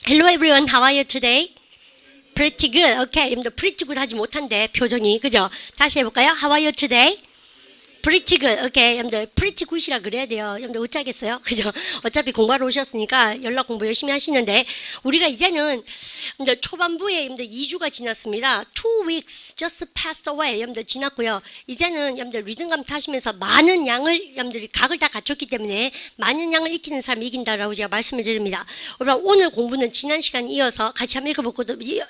Hello everyone, how are you today? Pretty good. Okay, pretty good 하지 못한데 표정이 그죠? 다시 해볼까요? How are you today? Pretty good. Okay, pretty good이라 그래야 돼요. 어쩌겠어요? 그죠? 어차피 공부하러 오셨으니까 연락 공부 열심히 하시는데 우리가 이제는 초반부에 2주가 지났습니다. 2 weeks just passed away. 지났고요. 이제는 리듬감 타시면서 많은 양을 각을 다 갖췄기 때문에 많은 양을 익히는 사람이 이긴다라고 제가 말씀을 드립니다. 오늘 공부는 지난 시간 이어서 같이 한번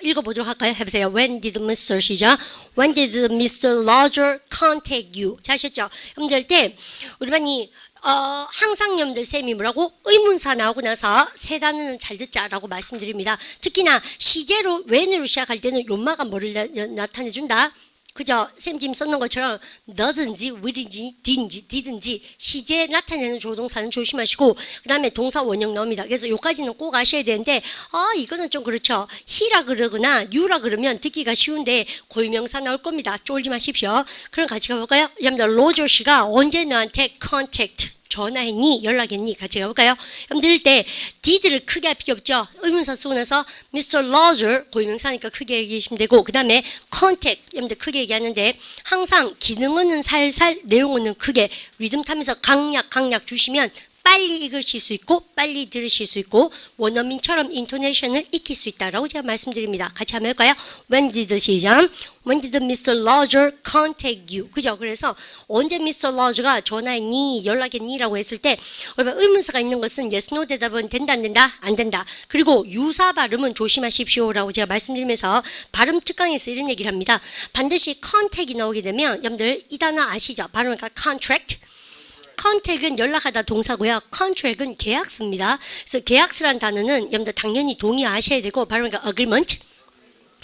읽어보도록 할까요? 해보세요. When did Mr. 시작. When did Mr. Roger contact you? 잘 하셨죠? 여러분들 때 우리 반이 항상 여러분들 쌤이 뭐라고 의문사 나오고 나서 세 단어는 잘 듣자라고 말씀드립니다. 특히나 시제로 when으로 시작할 때는 요마가 뭐를 나타내준다. 그죠? 쌤 지금 썼는 것처럼 너든지 will인지 didn지 시제에 나타내는 조동사는 조심하시고 그 다음에 동사 원형 나옵니다. 그래서 요까지는 꼭 아셔야 되는데 이거는 좀 그렇죠. he라 그러거나 you라 그러면 듣기가 쉬운데 고유명사 나올 겁니다. 쫄지 마십시오. 그럼 같이 가볼까요? 여러분들 로저 씨가 언제 너한테 contact 전화했니? 연락했니? 같이 가볼까요? 여러분들 때 did를 크게 할 필요 없죠. 의문사 쓰고 나서 Mr. Roger 고유명사니까 크게 얘기하시면 되고 그 다음에 contact 여러분들 크게 얘기하는데 항상 기능은 살살 내용은 크게 리듬 타면서 강약 주시면 빨리 읽으실 수 있고 빨리 들으실 수 있고 원어민처럼 인토네이션을 익힐 수 있다라고 제가 말씀드립니다. 같이 한번 할까요? When did 시작. When did Mr. Roger contact you? 그죠? 그래서 언제 Mr. Roger가 전화했니? 연락했니? 라고 했을 때 의문사가 있는 것은 yes, no 대답은 된다 안 된다? 안 된다. 그리고 유사 발음은 조심하십시오 라고 제가 말씀드리면서 발음 특강에서 이런 얘기를 합니다. 반드시 contact이 나오게 되면 여러분들 이 단어 아시죠? 발음은 contract 컨택은 연락하다 동사고요. 컨트랙은 계약서입니다. 그래서 계약서란 단어는 여러분들 당연히 동의하셔야 되고 바로 그러니까 agreement.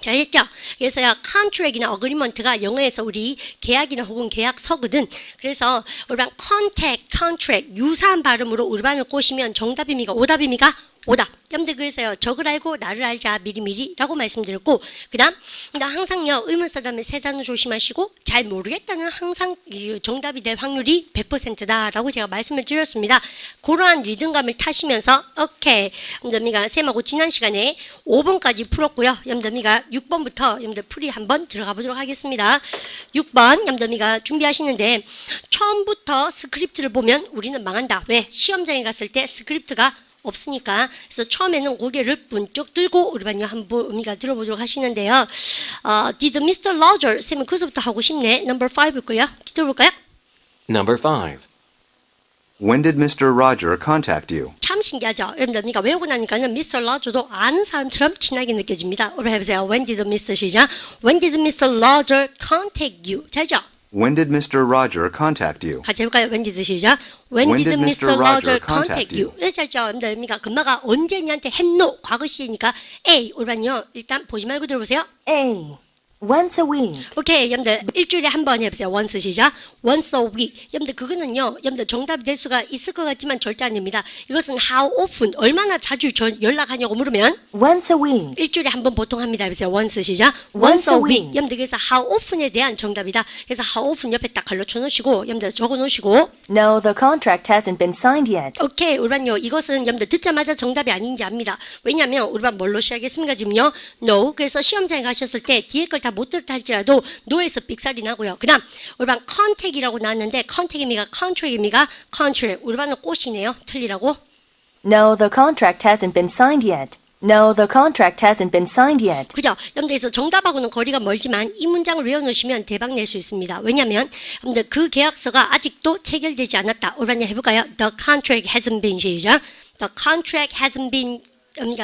잘했죠? 그래서요, contract이나 agreement가 영어에서 우리 계약이나 혹은 계약서거든. 그래서 우리랑 contract 유사한 발음으로 우리반을 꼬시면 정답입니까? 오답입니까? 오답. 여러분들 그래서요, 적을 알고 나를 알자 미리미리라고 말씀드렸고 그 다음 항상요 의문사 다음에 세 단어 조심하시고 잘 모르겠다는 항상 정답이 될 확률이 100%다라고 제가 말씀을 드렸습니다. 그러한 리듬감을 타시면서 오케이 여러분들 쌤하고 지난 시간에 5번까지 풀었고요. 여러분들 6번부터 여러분들 풀이 한번 들어가 보도록 하겠습니다. 6번 여러분들 준비하시는데 처음부터 스크립트를 보면 우리는 망한다. 왜? 시험장에 갔을 때 스크립트가 없으니까. 그래서 처음에는 고개를 문쩍 들고 우리 반요 한번 들어보도록 하시는데요. Did Mr. Roger 쌤은 그서부터 하고 싶네. Number 5일거요. 들어볼까요? Number 5. When did Mr. Roger contact you? 참 신기하죠. 여러분들 외우고 나니까는 Mr. Roger도 아는 사람처럼 친하게 느껴집니다. 우리 해보세요. When did Mr. 시작. When did Mr. Roger contact you? 잘죠? When did Mr. Roger contact you? 같이 해볼까요? When did 시작. When did Mr. Roger contact you? 잘죠. 여러분들 금마가 언제 니한테 했노? 과거시니까 A. 우리반요 일단 보지 말고 들어보세요. A. Once a week. 오케이, 여러분들 일주일에 한 번 해보세요. once 시작. once a week. 여러분들 그거는요, 여러분들 정답이 될 수가 있을 것 같지만 절대 아닙니다. 이것은 how often 얼마나 자주 연락하냐고 물으면 Once a week. 일주일에 한 번 보통 합니다. 해보세요. once 시작. once a week. 여러분들 그래서 how often에 대한 정답이다. 그래서 how often 옆에 딱 걸러쳐 놓으시고 여러분들 적어 놓으시고. No, the contract hasn't been signed yet. 오케이, 우리반요 이것은 여러분들 듣자마자 정답이 아닌지 압니다. 왜냐하면 우리반 뭘로 시작했습니까 지금요? No. 그래서 시험장에 가셨을 때 뒤에 걸 다 못 들었다 할지라도 노에서 삑살이 나고요. 그 다음 우리반 컨택이라고 나왔는데 컨택입니까? 컨트랙입니까? 컨트랙. 우리반은 꽃이네요. 틀리라고. No, the contract hasn't been signed yet. No, the contract hasn't been signed yet. 그죠? 여러분들 정답하고는 거리가 멀지만 이 문장을 외워놓으시면 대박 낼 수 있습니다. 왜냐하면 여러분들 그 계약서가 아직도 체결되지 않았다. 우리반요 해볼까요? The contract hasn't been 시작. The contract hasn't been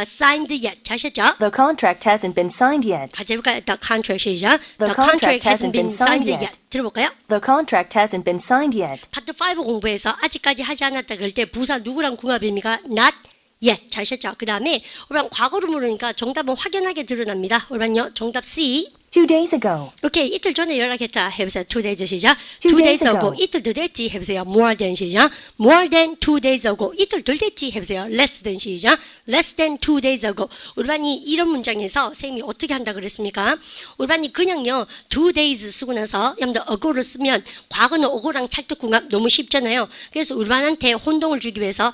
signed yet. 잘하셨죠? The contract hasn't been signed yet. 같이 해볼까요? The contract 시작. The contract hasn't been signed yet. 들어볼까요? The contract hasn't been signed yet. 파트 5 공부에서 아직까지 하지 않았다 그럴 때 부사 누구랑 궁합입니까? Not yet. 잘하셨죠? 그 다음에 우리랑 과거로 물으니까 정답은 확연하게 드러납니다. 우리랑요 정답 C. 2 days ago. 오케이, 이틀 전에 연락했다. 해보세요. 2 days 시작. 2 2 days days ago. ago. 이틀 더 됐지. 해보세요. More than 시작. More than 2 days ago. 이틀 덜 됐지. 해보세요. Less than 시작. Less than 2 days ago. 우리 반이 이런 문장에서 선생님이 어떻게 한다 그랬습니까? 우리 반이 그냥요 2 days 쓰고 나서 여러분들 ago를 쓰면 과거는 ago랑 찰떡궁합 너무 쉽잖아요. 그래서 우리 반한테 혼동을 주기 위해서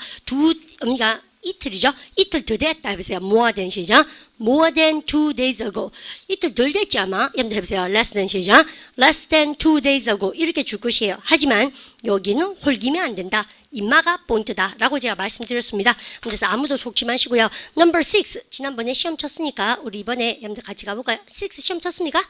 우리가 이틀이죠. 이틀 더 됐다 해보세요. more than 시작. more than 2 days ago. 이틀 덜 됐지 아마. 여러분들 해보세요. less than 시작. less than 2 days ago. 이렇게 줄 것이에요. 하지만 여기는 홀기면 안 된다. 인마가 본트다 라고 제가 말씀드렸습니다. 그래서 아무도 속지 마시고요. number 6. 지난번에 시험 쳤으니까 우리 이번에 여러분들 같이 가볼까요? 6 시험 쳤습니까?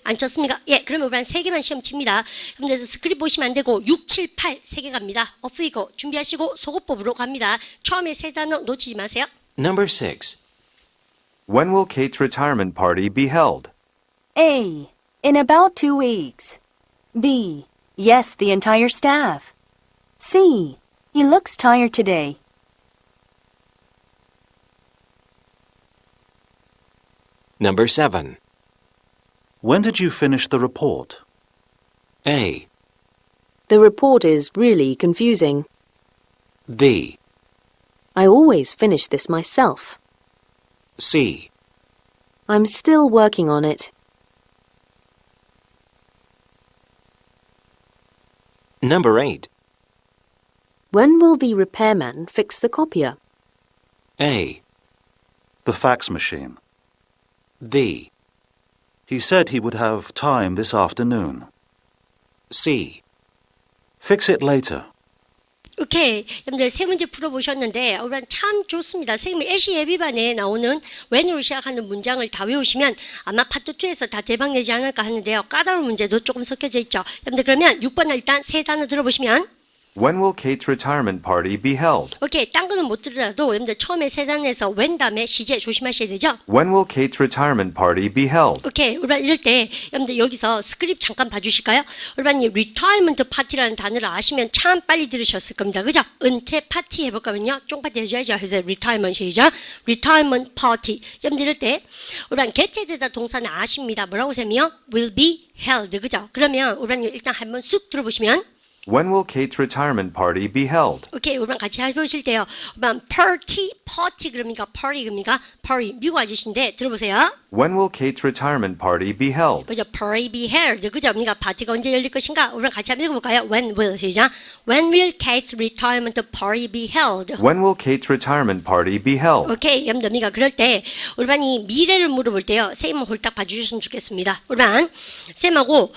안 쳤습니까? 예, 그러면 우리 한 3개만 시험 칩니다. 그럼 스크립 보시면 안 되고 6, 7, 8 3개 갑니다. 어프이고 준비하시고 소거법으로 갑니다. 처음에 세 단어 놓치지 마세요. Number 6. When will Kate's retirement party be held? A. In about 2 weeks. B. Yes, the entire staff. C. He looks tired today. Number 7. When did you finish the report? A. The report is really confusing. B. I always finish this myself. C. I'm still working on it. Number 8. When will the repairman fix the copier? A. The fax machine. B. He said he would have time this afternoon. C. Fix it later. 오케이. 여러분들 세 문제 풀어보셨는데 참 좋습니다. 선생님이 LC 예비반에 나오는 when으로 시작하는 문장을 다 외우시면 아마 파트 2에서 다 대박 내지 않을까 하는데요. 까다로운 문제도 조금 섞여져 있죠. 여러분들 그러면 6번 일단 세 단어 들어보시면 When will Kate's retirement party be held? 오케이. 딴 거는 못 들으라도 여러분들 처음에 세 단어에서 when 다음에 시제 조심하셔야 되죠. When will Kate's retirement party be held? 오케이. 우리반 이럴 때 여러분들 여기서 스크립 잠깐 봐주실까요? 우리반이 retirement party라는 단어를 아시면 참 빨리 들으셨을 겁니다. 그죠? 은퇴 파티 해볼까면요. 쫑파티 해줘야죠. 그래서 retirement 시작. retirement party. 여러분들 이럴 때 우리반 개체되다 동사는 아십니다. 뭐라고 셈이요? will be held. 그죠? 그러면 우리반 일단 한번 쑥 들어보시면 When will Kate's retirement party be held? 오케이, 우리랑 같이 해보실 때요. 우리랑 party 그럽니까? party. 미국 아저씨인데 들어보세요. When will Kate's retirement party be held? 그죠? party be held. 그죠? 그러니까 파티가 언제 열릴 것인가? 우리랑 같이 한번 읽어볼까요? When will 시작. When will Kate's retirement party be held? When will Kate's retirement party be held? 오케이, 여러분들 그럴 때 우리 반이 미래를 물어볼 때요. 쌤은 홀딱 봐주셨으면 좋겠습니다. 우리 반 쌤하고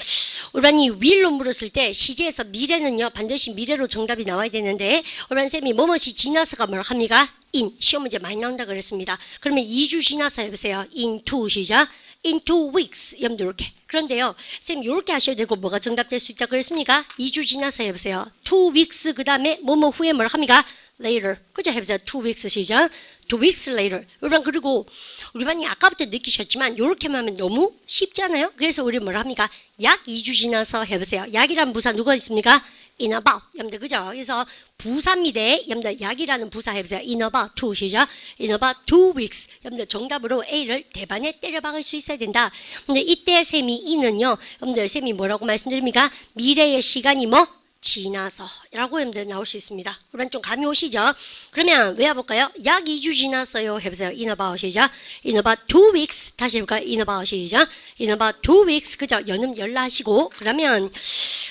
우리 반이 will로 물었을 때 시제에서 미래는요 반드시 미래로 정답이 나와야 되는데 우리 반 쌤이 뭐뭐이 지나서가 뭐라 합니까? in 시험 문제 많이 나온다 그랬습니다. 그러면 2주 지나서 해보세요. in 2 시작. in 2 weeks 여러분들 이렇게. 그런데요 쌤 이렇게 하셔야 되고 뭐가 정답될 수 있다 그랬습니까? 2주 지나서 해보세요. 2 weeks 그 다음에 뭐뭐 후에 뭐라 합니까? later. 그죠? 해보세요. 2 weeks 시작. 2 weeks later. 우리반 그리고 우리 반이 아까부터 느끼셨지만 이렇게만 하면 너무 쉽잖아요. 그래서 우리 뭐라 합니까? 약 2주 지나서 해보세요. 약이란 부사 누가 있습니까? in about. 여러분들 그죠? 그래서 부사입니다. 여러분들 약이라는 부사 해보세요. in about 2 시작. in about 2 weeks. 여러분들 정답으로 A를 대반에 때려박을 수 있어야 된다. 근데 이때 쌤이 in은요. 여러분들 쌤이 뭐라고 말씀드립니까? 미래의 시간이 뭐? 지나서 라고 여러분들 나올 수 있습니다. 그러면 좀 감이 오시죠? 그러면 외워볼까요? 약 2주 지났어요 해보세요. in about 시작. in about 2 weeks 다시 해볼까요? in about 시작. in about 2 weeks 그죠? 연음 열라하시고 그러면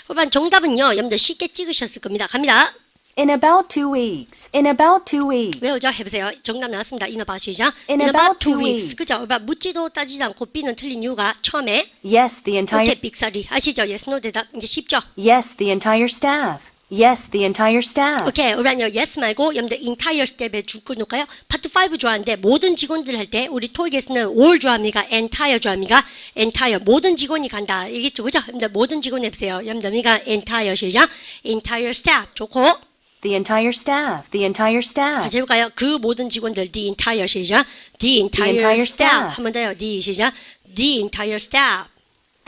그러면 정답은요 여러분들 쉽게 찍으셨을 겁니다. 갑니다. In about 2 weeks. In about 2 weeks. 외우죠? 해보세요. 정답 나왔습니다. in about 시작. In about 2 weeks weeks. 그죠? 그러니까 묻지도 따지지 않고 B는 틀린 이유가 처음에 Yes, the entire 끝에 빅사리 아시죠? yes, no 대답 이제 쉽죠? Yes, the entire staff. Yes, the entire staff. 오케이, 우리는요 yes 말고 여러분들 entire step에 줄거 놓을까요? 파트 5 좋아하는데 모든 직원들 할 때 우리 토익에서는 all 좋아합니까? entire 좋아합니까? entire 모든 직원이 간다 이겠죠, 그죠? 여러분들 모든 직원 해보세요. 여러분들이가 entire 시작, entire staff 좋고. The entire staff. The entire staff. 같이 해볼까요? 그 모든 직원들 the entire 시작, the entire entire staff staff. 한 번 더요. the 시작, the entire staff.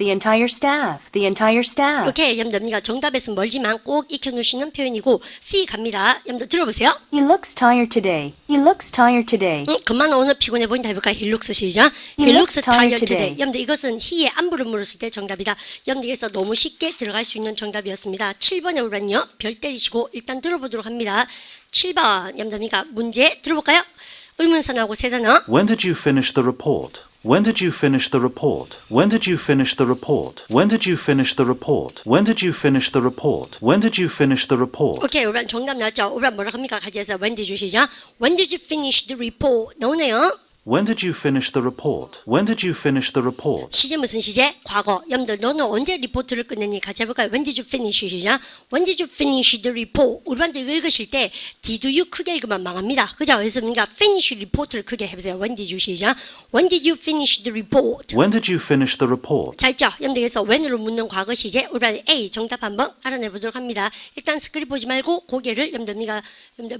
The entire staff. The entire staff. 오케이, 여러분들 정답에서 멀지만 꼭 익혀놓으시는 표현이고 C 갑니다. 여러분들 들어보세요. He looks tired today. He looks tired today. 그만 오늘 피곤해 보인다 해볼까요? He looks 시작. He looks tired today. 여러분들 이것은 he의 안부를 물었을 때 정답이다. 여러분들께서 너무 쉽게 들어갈 수 있는 정답이었습니다. 7번에 오른요. 별 때리시고 일단 들어보도록 합니다. 7번 여러분들 문제 들어볼까요? 의문사 나오고 세 단어. When did you finish the report? When did you finish the report? When did you finish the report? When did you finish the report? When did you finish the report? When did you finish the report? 오케이, 우리 정답 나왔죠? 우리 뭐라 합니까? 가지에서 when did you 시작. When did you finish the report? 나오네요. When did you finish the report? When did you finish the report? 시제 무슨 시제? 과거. 여러분들 너는 언제 리포트를 끝냈니? 같이 해볼까요? When did you finish 시작. When did you finish the report? 우리반도 이거 읽으실 때 did you 크게 읽으면 망합니다. 그죠? 그래서 우리가 finish 리포트를 크게 해보세요. When did you 시작. When did you finish the report? When did you finish the report? 자 있죠? 여러분들 그래서 when으로 묻는 과거 시제 우리반 A 정답 한번 알아내보도록 합니다. 일단 스크립 보지 말고 고개를 여러분들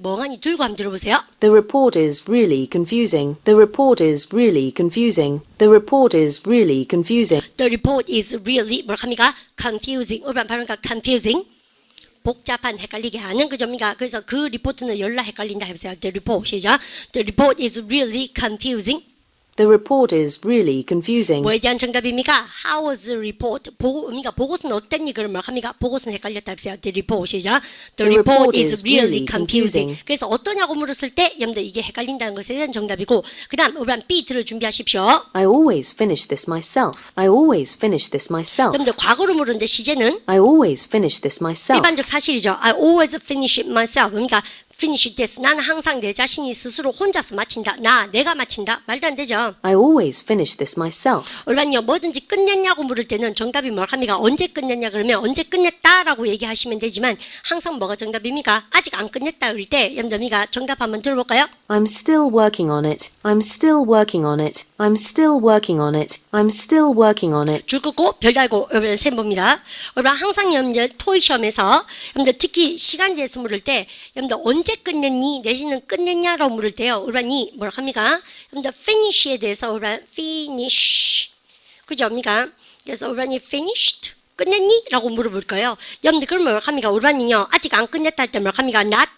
멍하니 들고 한번 들어보세요. The report is really confusing. The report is really confusing. The report is really confusing. The report is really 뭐라 합니까? confusing. 우리반 발음가 confusing. 복잡한 헷갈리게 하는 그점입니다. 그래서 그 리포트는 열나 헷갈린다 해보세요. The report 시작. The report is really confusing. The report is really confusing. 뭐에 대한 정답입니까? How was the report? 보고서는 어땠니? 그러면 뭐 합니까? 보고서는 헷갈렸다 해보세요. The report 시작. The report is really confusing. 그래서 어떠냐고 물었을 때 여러분들 이게 헷갈린다는 것에 대한 정답이고 그 다음 우리한 B 들을 준비하십시오. I always finish this myself. I always finish this myself. 여러분들 과거로 물었는데 시제는 I always finish this myself. 일반적 사실이죠. I always finish it myself. 그러니까 finish this. 나는 항상 내 자신이 스스로 혼자서 마친다. 내가 마친다. 말도 안 되죠. I always finish this myself. 우리는요 뭐든지 끝냈냐고 물을 때는 정답이 뭘 합니까? 언제 끝냈냐 그러면 언제 끝냈다라고 얘기하시면 되지만 항상 뭐가 정답입니까? 아직 안 끝냈다 그럴 때 여러분들 정답 한번 들어볼까요? I'm still working on it. I'm still working on it. I'm still working on it. I'm still working on it. 줄 긋고 별 달고 여러분들 셈 봅니다. 여러분 항상 여러분들 토익 시험에서 여러분들 특히 시간 대해서 물을 때 여러분들 언제 끝냈니 내지는 끝냈냐라고 물을 때요. 여러분이 뭐라 합니까? 여러분들 finish에 대해서 여러분 finish 그죠? 합니까? 그래서 여러분이 finished 끝냈니? 라고 물어볼 거예요. 여러분들 그러면 뭐라 합니까? 여러분이요 아직 안 끝냈다 할 때 뭐라 합니까? not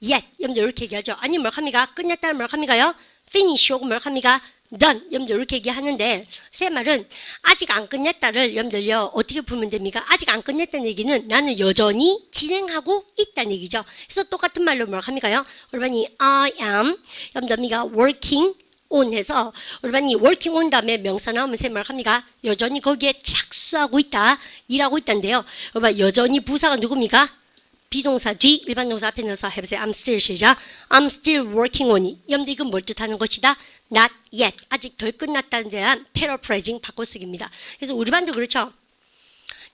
yet 여러분들 이렇게 얘기하죠. 아니 뭐라 합니까? 끝냈다는 뭐라 합니까요? finish 하고 뭐라 합니까? done 여러분들 이렇게 얘기하는데 새 말은 아직 안 끝냈다를 여러분들요 어떻게 풀면 됩니까? 아직 안 끝냈다는 얘기는 나는 여전히 진행하고 있다는 얘기죠. 그래서 똑같은 말로 뭐라 합니까요? 여러분이 I am 여러분들 working on 해서 여러분이 working on 다음에 명사 나오면 새 말 합니까? 여전히 거기에 착수하고 있다 일하고 있다는데요. 여러분 여전히 부사가 누굽니까? 비동사 뒤 일반 동사 앞에 넣어서 해보세요. I'm still 시작. I'm still working on it. 여러분들 이건 뭘 뜻하는 것이다? Not yet. 아직 덜 끝났다는 데한 paraphrasing 바꿔쓰기입니다. 그래서 우리 반도 그렇죠.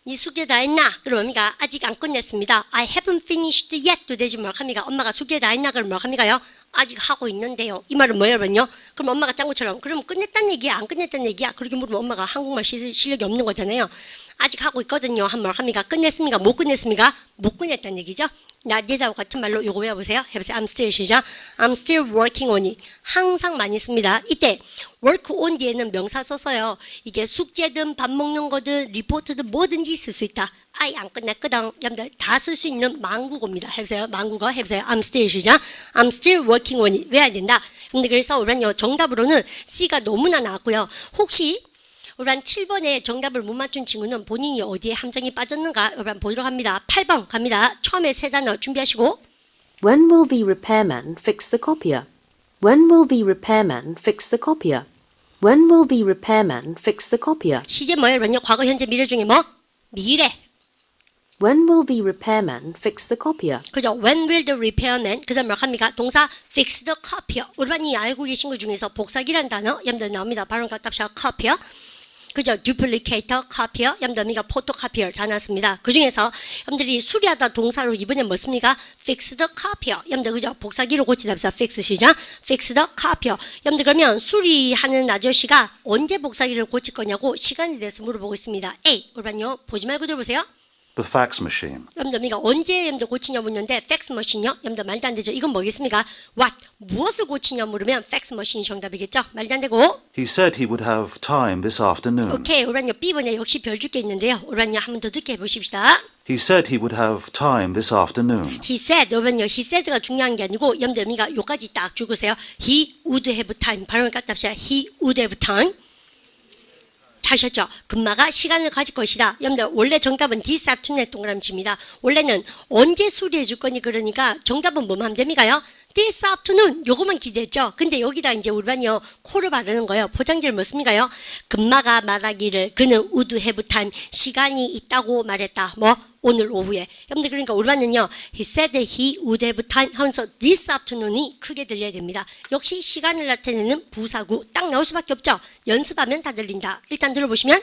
네 숙제 다 했나? 그럼 엄마가 아직 안 끝냈습니다. I haven't finished yet도 되지 뭘 합니까? 엄마가 숙제 다 했나? 그럼 뭘 합니까요? 아직 하고 있는데요. 이 말은 뭐예요, 여러분요? 그럼 엄마가 짱구처럼 그럼 끝냈다는 얘기야, 안 끝냈다는 얘기야? 그렇게 물으면 엄마가 한국말 실력이 없는 거잖아요. 아직 하고 있거든요. 한 말 합니까? 끝냈습니까? 못 끝냈습니까? 못 끝냈다는 얘기죠. 나 얘하고 같은 말로 요거 외워보세요. 해보세요. I'm still 시작. I'm still working on it. 항상 많이 씁니다. 이때 work on 뒤에는 명사 써서요. 이게 숙제든 밥 먹는 거든 리포트든 뭐든지 쓸 수 있다. 아이 안 끝났거든. 여러분들 다 쓸 수 있는 망국어입니다. 해보세요. 망국어 해보세요. I'm still 시작. I'm still working on it. 왜 안 된다? 근데 그래서 우리는 정답으로는 C가 너무나 나왔고요. 혹시 우리 한 7번에 정답을 못 맞춘 친구는 본인이 어디에 함정이 빠졌는가 여러분 보도록 합니다. 8번 갑니다. 처음에 세 단어 준비하시고 When will the repairman fix the copier? When will the repairman fix the copier? When will the repairman fix the copier? 시제 뭐예요? 여러분요? 과거, 현재, 미래 중에 뭐? 미래. When will the repairman fix the copier? 그죠? When will the repairman? 그 다음 뭐 합니까? 동사 fix the copier. 우리반이 알고 계신 것 중에서 복사기란 단어 여러분들 나옵니다. 발음 갖답시아 copier. 그죠? duplicator, copier, 여러분들 photocopier 다 나왔습니다. 그 중에서 여러분들이 수리하다 동사로 이번엔 뭐습니까? fix the copier. 여러분들 그죠? 복사기로 고치다 해서 fix 시작. fix the copier. 여러분들 그러면 수리하는 아저씨가 언제 복사기를 고칠 거냐고 시간에 대해서 물어보고 있습니다. A, 우리반요 보지 말고 들어보세요. The fax machine. 여러분들 언제 여러분들 고치냐 묻는데 팩스 머신요? 여러분들 말도 안 되죠. 이건 뭐겠습니까? What? 무엇을 고치냐 물으면 팩스 머신이 정답이겠죠? 말도 안 되고. He said he would have time this afternoon. 오케이, 오란요 B번에 역시 별 줄게 있는데요. 오란요 한 번 더 듣게 해보십시다. He said he would have time this afternoon. He said, 오란요 he said가 중요한 게 아니고 여러분들 요까지 딱 죽으세요. He would have time. 발음을 갖답시다. He would have time. 하셨죠? 금마가 시간을 가질 것이다. 여러분들 원래 정답은 this afternoon의 동그라미 칩니다. 원래는 언제 수리해 줄 거니 그러니까 정답은 뭐만 하면 됩니까요? this afternoon 요거만 기대했죠. 근데 여기다 이제 우리반요 코를 바르는 거예요. 포장지를 뭐 씁니까요? 금마가 말하기를 그는 would have time 시간이 있다고 말했다. 뭐 오늘 오후에. 여러분들 그러니까 우리반은요 he said that he would have time 하면서 this afternoon이 크게 들려야 됩니다. 역시 시간을 나타내는 부사구 딱 나올 수밖에 없죠. 연습하면 다 들린다. 일단 들어보시면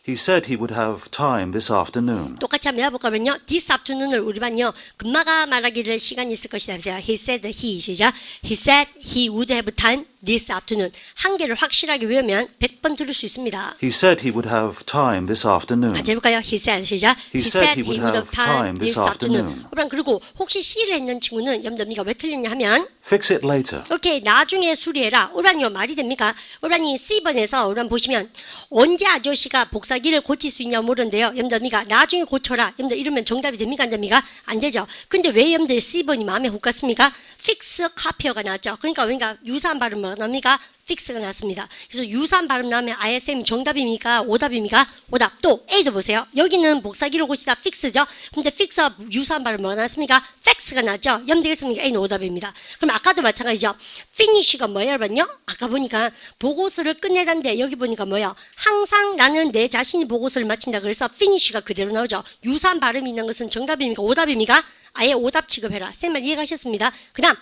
He said he would have time this afternoon. 똑같이 한번 해볼까면요. this afternoon을 우리 반요. 금마가 말하기를 시간이 있을 것이다. He said he 시작. He said he would have time this afternoon. 한 개를 확실하게 외우면 100번 들을 수 있습니다. He said he would have time this afternoon. 같이 해볼까요? He said 시작. He said he would have time this afternoon. 그럼 그리고 혹시 C를 했는 친구는 여러분들 왜 틀렸냐 하면 Fix it later. 오케이 나중에 수리해라. 오란이요 말이 됩니까? 오란이 C번에서 오란 보시면 언제 아저씨가 복사기를 고칠 수 있냐 모르는데요. 여러분들 나중에 고쳐라. 여러분들 이러면 정답이 됩니까? 안 됩니까? 안 되죠. 근데 왜 여러분들 C번이 마음에 훅 갔습니까? Fix copy가 나왔죠. 그러니까 유사한 발음 뭐가 나옵니까? fix가 나왔습니다. 그래서 유사한 발음 나오면 ISM 정답입니까? 오답입니까? 오답. 또 A도 보세요. 여기는 복사기로 고치다 fix죠. 근데 fix와 유사한 발음 뭐가 나왔습니까? fax가 나왔죠. 염되겠습니까? A는 오답입니다. 그럼 아까도 마찬가지죠. finish가 뭐예요, 여러분요? 아까 보니까 보고서를 끝내다는데 여기 보니까 뭐예요? 항상 나는 내 자신이 보고서를 마친다. 그래서 finish가 그대로 나오죠. 유사한 발음이 있는 것은 정답입니까? 오답입니까? 아예 오답 취급해라. 쌤 말 이해가셨습니다. 그다음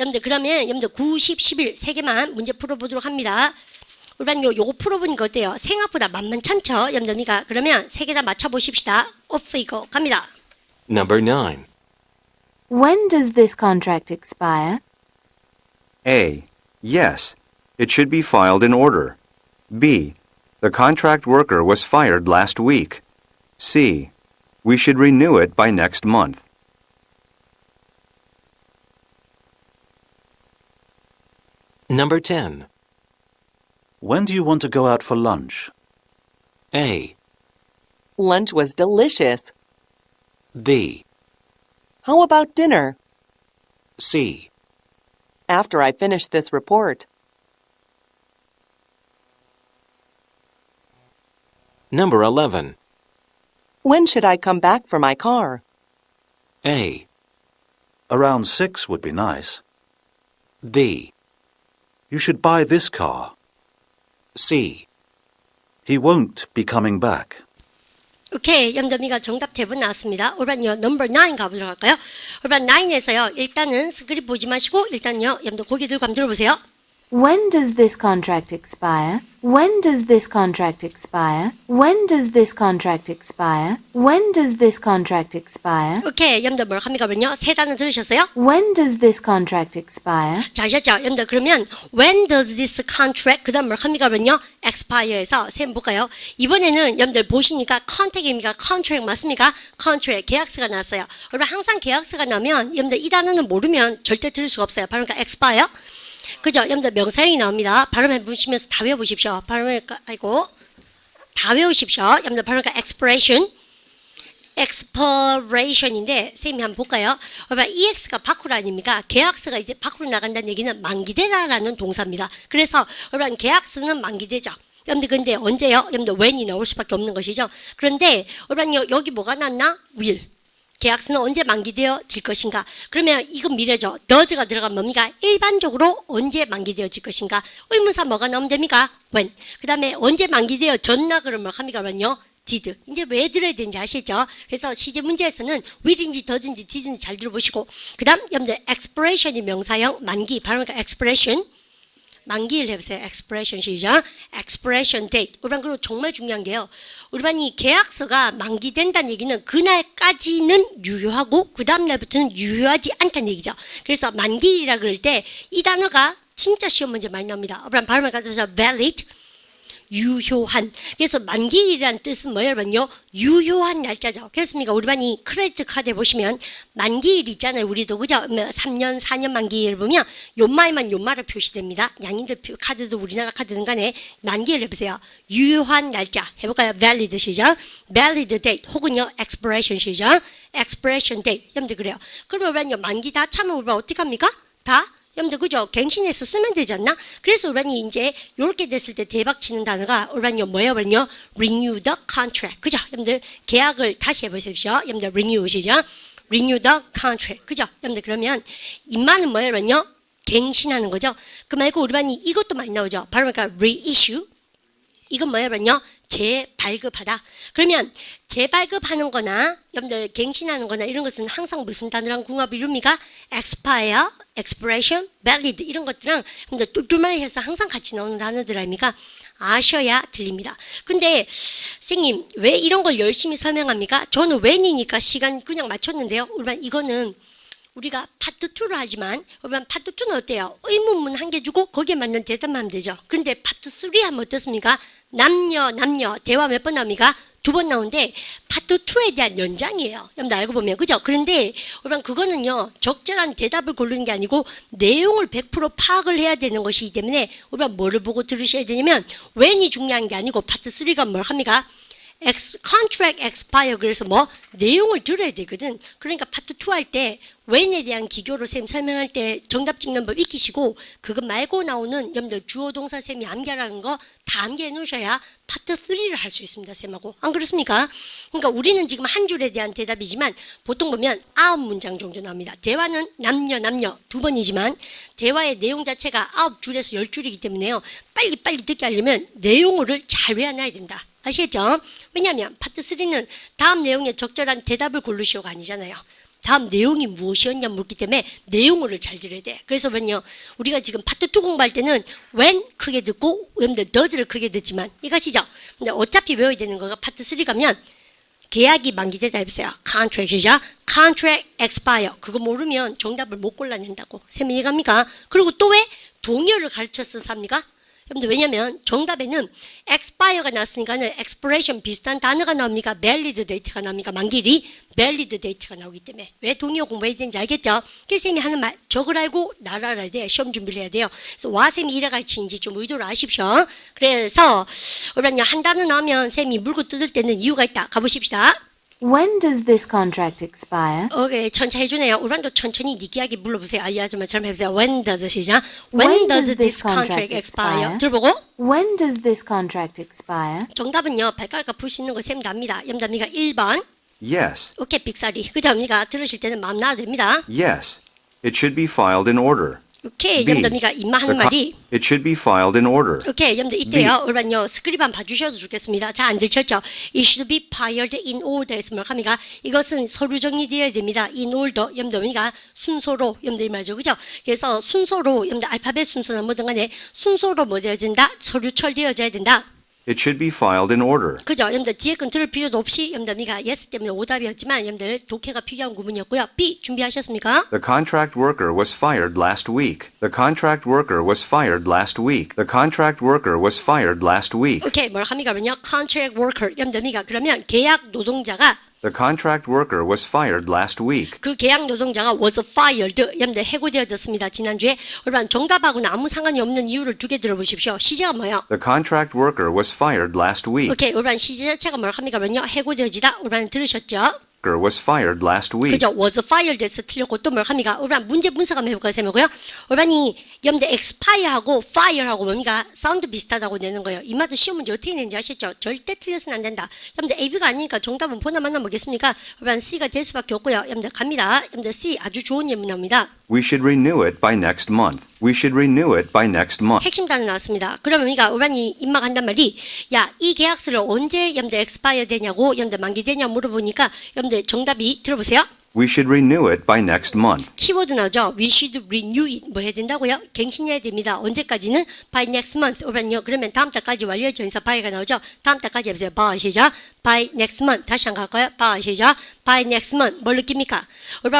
여러분들 그러면 여러분들 9, 10, 11 세 개만 문제 풀어보도록 합니다. 우리반 요거 풀어보니까 어때요? 생각보다 만만찮죠? 여러분들 그러면 세 개 다 맞춰보십시다. 오프 이거 갑니다. Number 9. When does this contract expire? A. Yes, it should be filed in order. B. The contract worker was fired last week. C. We should renew it by next month. Number 10. When do you want to go out for lunch? A. Lunch was delicious. B. How about dinner? C. After I finish this report. Number 11. When should I come back for my car? A. Around 6 would be nice. B. You should buy this car. C. He won't be coming back. 오케이, 염점이가 정답 대본 나왔습니다. 올반요 넘버 9 가보도록 할까요? 올반 9에서요. 일단은 스크립 보지 마시고 일단요. 염도 고개 들고 한번 들어보세요. When does this contract expire? When does this contract expire? When does this contract expire? When does this contract expire? 오케이, 염도 뭘 합니까? 그러면요. 세 단어 들으셨어요? When does this contract expire? 자, 아셨죠? 염도 그러면 when does this contract 그 다음 뭘 합니까? 그러면요. expire에서 세 번 볼까요? 이번에는 염들 보시니까 contact입니까? contract 맞습니까? contract 계약서가 나왔어요. 여러분 항상 계약서가 나오면 염들 이 단어는 모르면 절대 들을 수가 없어요. 바로 그러니까 expire. 그죠? 여러분들 명사형이 나옵니다. 발음해 보시면서 다 외워보십시오. 다 외우십시오. 여러분들 발음하니까 expiration인데 쌤이 한번 볼까요? 여러분 EX가 밖으로 아닙니까? 계약서가 이제 밖으로 나간다는 얘기는 만기되다라는 동사입니다. 그래서 여러분 계약서는 만기되죠. 여러분들 근데 언제요? 여러분들 when이 나올 수밖에 없는 것이죠. 그런데 여러분 여기 뭐가 났나? will. 계약서는 언제 만기되어질 것인가? 그러면 이건 미래죠. does가 들어가면 뭡니까? 일반적으로 언제 만기되어질 것인가? 의문사 뭐가 나오면 됩니까? when. 그 다음에 언제 만기되어졌나? 그러면 뭐 합니까? 그러면요. did. 이제 왜 들어야 되는지 아시죠? 그래서 시제 문제에서는 will인지 does인지 did인지 잘 들어보시고 그 다음 여러분들 expiration이 명사형 만기 바로 그러니까 expiration 만기를 해보세요. expiration 시작. expiration date. 우리반 그리고 정말 중요한 게요. 우리반 이 계약서가 만기된다는 얘기는 그날까지는 유효하고 그 다음 날부터는 유효하지 않다는 얘기죠. 그래서 만기일이라 그럴 때 이 단어가 진짜 시험 문제 많이 나옵니다. 우리반 발음을 가져서 valid. 유효한. 그래서 만기일이라는 뜻은 뭐예요, 여러분요? 유효한 날짜죠. 그렇습니까? 우리 반이 크레디트 카드에 보시면 만기일 있잖아요. 우리도 그죠? 3년, 4년 만기일 보면 요마에만 요마로 표시됩니다. 양인들 카드도 우리나라 카드든 간에 만기일 해보세요. 유효한 날짜 해볼까요? valid 시죠. valid date 혹은요 expiration 시죠. expiration date. 여러분들 그래요. 그러면 우리는요 만기 다 차면 우리 어떻게 합니까? 다 여러분들 그죠? 갱신해서 쓰면 되지 않나? 그래서 우리는 이제 이렇게 됐을 때 대박 치는 단어가 우리는요 뭐예요? renew the contract. 그죠? 여러분들 계약을 다시 해보십시오. 여러분들 renew 시죠? renew the contract. 그죠? 여러분들 그러면 임마는 뭐예요? 갱신하는 거죠. 그 말고 우리 반이 이것도 많이 나오죠. 바로 그러니까 reissue. 이건 뭐예요? 재발급하다. 그러면 재발급하는 거나 여러분들 갱신하는 거나 이런 것은 항상 무슨 단어랑 궁합을 이룹니까? expire, expiration, valid 이런 것들랑 여러분들 뚜뚜마리 해서 항상 같이 나오는 단어들 아닙니까? 아셔야 들립니다. 근데 선생님 왜 이런 걸 열심히 설명합니까? 저는 when이니까 시간 그냥 맞췄는데요. 우리 이거는 우리가 파트 2를 하지만 여러분 파트 2는 어때요? 의문문 한 개 주고 거기에 맞는 대답만 하면 되죠. 그런데 파트 3 하면 어떻습니까? 남녀 대화 몇 번 나옵니까? 2번 나오는데 파트 2에 대한 연장이에요. 여러분 알고 보면 그죠? 그런데 여러분 그거는요 적절한 대답을 고르는 게 아니고 내용을 100% 파악을 해야 되는 것이기 때문에 여러분 뭐를 보고 들으셔야 되냐면 when이 중요한 게 아니고 파트 3가 뭘 합니까? contract expire 그래서 뭐 내용을 들어야 되거든. 그러니까 파트 2 할 때 when에 대한 기교로 쌤 설명할 때 정답 찍는 법 익히시고 그거 말고 나오는 여러분들 주어 동사 쌤이 암기하라는 거 다 암기해 놓으셔야 파트 3를 할 수 있습니다. 쌤하고 안 그렇습니까? 그러니까 우리는 지금 한 줄에 대한 대답이지만 보통 보면 9문장 정도 나옵니다. 대화는 남녀 2번이지만 대화의 내용 자체가 9줄에서 10줄이기 때문에요. 빨리 듣게 하려면 내용을 잘 외워놔야 된다. 아시겠죠? 왜냐하면 파트 3는 다음 내용에 적절한 대답을 고르시오가 아니잖아요. 다음 내용이 무엇이었냐 묻기 때문에 내용을 잘 들어야 돼. 그래서 우리가 지금 파트 2 공부할 때는 when 크게 듣고 여러분들 does를 크게 듣지만 이것이죠. 근데 어차피 외워야 되는 거가 파트 3 가면 계약이 만기되다 해보세요. contract이죠. contract expire 그거 모르면 정답을 못 골라낸다고. 쌤 이해갑니까? 그리고 또 왜 동요를 가르쳐서 삽니까? 여러분들 왜냐면 정답에는 expire가 나왔으니까는 expiration 비슷한 단어가 나옵니까? valid date가 나옵니까? 만기일이 valid date가 나오기 때문에 왜 동의어 공부해야 되는지 알겠죠? 쌤이 하는 말 저걸 알고 나를 알아야 돼요. 시험 준비를 해야 돼요. 그래서 와 쌤이 이래 가르치는지 좀 의도를 아십시오. 그래서 여러분 한 단어 나오면 쌤이 물고 뜯을 때는 이유가 있다. 가보십시다. When does this contract expire? 오케이, 천천히 해주네요. 우란도 천천히 니기하게 물어보세요. 이 아줌마처럼 해보세요. When does 시작? When does this contract expire? 들어보고. When does this contract expire? 정답은요. 발가락과 풀 수 있는 거 셈 답니다. 염답니까 1번. Yes. 오케이, 빅사리. 그죠? 언니가 들으실 때는 마음 놔도 됩니다. Yes. It should be filed in order. 오케이, B. 염답니까 임마 하는 말이. It should be filed in order. 오케이, 염답 이때요. 우란요 스크립 한 봐주셔도 좋겠습니다. 잘 안 들켰죠? It should be filed in order. 해서 뭘 합니까? 이것은 서류 정리되어야 됩니다. In order. 염답니까 순서로. 염답 이 말이죠. 그죠? 그래서 순서로 염답 알파벳 순서나 뭐든 간에 순서로 뭐 되어야 된다? 서류 처리되어져야 된다. It should be filed in order. 그죠? 여러분들 뒤에 건 들을 필요도 없이 여러분들이가 yes 때문에 오답이었지만 여러분들 독해가 필요한 구문이었고요. B 준비하셨습니까? The contract worker was fired last week. The contract worker was fired last week. The contract worker was fired last week. 오케이, 뭘 합니까? 그러면요. contract worker 여러분들이가 그러면 계약 노동자가 The contract worker was fired last week. 그 계약 노동자가 was fired 여러분들 해고되어졌습니다. 지난주에 여러분 정답하고는 아무 상관이 없는 이유를 두 개 들어보십시오. 시제가 뭐예요? The contract worker was fired last week. 오케이, 여러분 시제 자체가 뭘 합니까? 그러면요. 해고되어지다. 여러분 들으셨죠? Worker was fired last week. 그죠? was fired에서 틀렸고 또 뭘 합니까? 여러분 문제 분석 한번 해볼까요? 쌤이고요. 여러분이 여러분들 expire하고 fire하고 뭡니까? 사운드 비슷하다고 내는 거예요. 이 말도 시험 문제 어떻게 내는지 아시죠? 절대 틀려서는 안 된다. 여러분들 AB가 아니니까 정답은 보나 마나 뭐겠습니까? 여러분 C가 될 수밖에 없고요. 여러분들 갑니다. 여러분들 C 아주 좋은 예문 나옵니다. We should renew it by next month. We should renew it by next month. 핵심 단어 나왔습니다. 그러면 우리가 여러분이 입막한단 말이 야, 이 계약서를 언제 여러분들 expire 되냐고 여러분들 만기되냐 물어보니까 여러분들 정답이 들어보세요. We should renew it by next month. 키워드 나오죠. We should renew it. 뭐 해야 된다고요? 갱신해야 됩니다. 언제까지는? By next month. 그러면 다음 달까지 완료 전사 by가 나오죠. 다음 달까지 해보세요. by 시작. By next month. 다시 한번 갈까요? by 시작. By next month. 뭘 느낍니까?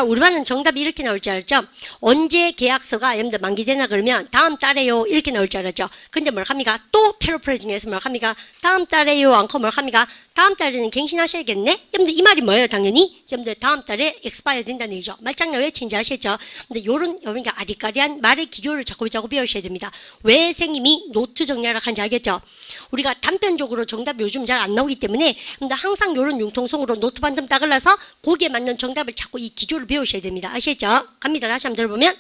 우리반은 정답이 이렇게 나올 줄 알았죠? 언제 계약서가 여러분들 만기되나 그러면 다음 달에요. 이렇게 나올 줄 알았죠? 근데 뭘 합니까? 또 패러프레이징해서 뭘 합니까? 다음 달에요. 않고 뭘 합니까? 다음 달에는 갱신하셔야겠네? 여러분들 이 말이 뭐예요? 당연히? 여러분들 다음 달에 expire 된다는 얘기죠. 말장난 왜 친지 아시겠죠? 근데 요런 아리까리한 말의 기교를 자꾸 배우셔야 됩니다. 왜 선생님이 노트 정리하라 한지 알겠죠? 우리가 단편적으로 정답 요즘 잘 안 나오기 때문에 근데 항상 요런 융통성으로 노트 반점 따글라서 거기에 맞는 정답을 자꾸 이 기교를 배우셔야 됩니다. 아시겠죠? 갑니다. 다시 한번 들어보면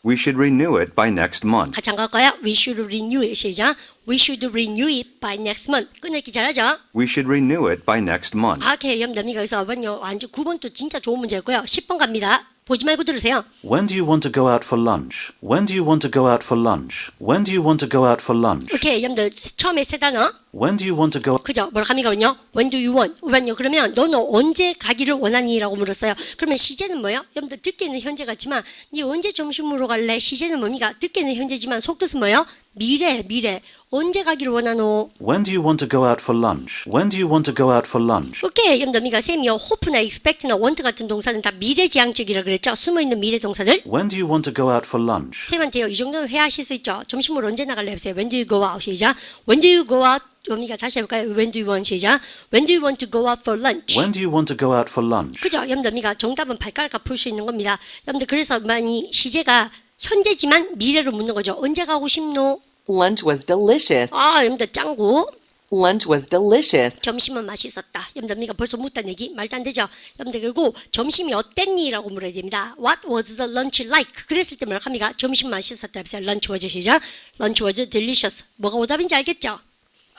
We should renew it by next month. 같이 안 갈까요? We should renew it. 시작. We should renew it by next month. 끝내기 잘하죠? We should renew it by next month. 오케이, 염담이가 여기서 5번요. 완전 9번도 진짜 좋은 문제고요. 10번 갑니다. 보지 말고 들으세요. When do you want to go out for lunch? When do you want to go out for lunch? When do you want to go out for lunch? 오케이, 염담 처음에 세 단어. When do you want to go 그죠? 뭐라 합니까요? When do you want? 우리는요. 그러면 너는 언제 가기를 원하니?라고 물었어요. 그러면 시제는 뭐예요? 염담 듣기는 현재 같지만 네 언제 점심으로 갈래? 시제는 뭡니까? 듣기는 현재지만 속뜻은 뭐예요? 미래. 언제 가기를 원하노? When do you want to go out for lunch? When do you want to go out for lunch? 오케이, 염담이가 쌤이요. hope나 expect나 want 같은 동사는 다 미래지향적이라 그랬죠? 숨어있는 미래 동사들. When do you want to go out for lunch? 쌤한테요. 이 정도는 회화하실 수 있죠? 점심으로 언제 나갈래? 해보세요. When do you go out? 시작. When do you go out? 뭡니까? 다시 해볼까요? When do you want? 시작. When do you want to go out for lunch? When do you want to go out for lunch? 그죠? 염담이가 정답은 발가락과 풀 수 있는 겁니다. 염담 그래서 많이 시제가 현재지만 미래로 묻는 거죠. 언제 가고 싶노? Lunch was delicious. 아, 염담 짱구. Lunch was delicious. 점심은 맛있었다. 염담이가 벌써 묻다는 얘기 말도 안 되죠. 염담 그리고 점심이 어땠니? 라고 물어야 됩니다. What was the lunch like? 그랬을 때 뭐라고 합니까? 점심 맛있었다. 해보세요. Lunch was 시작. Lunch was delicious. 뭐가 오답인지 알겠죠?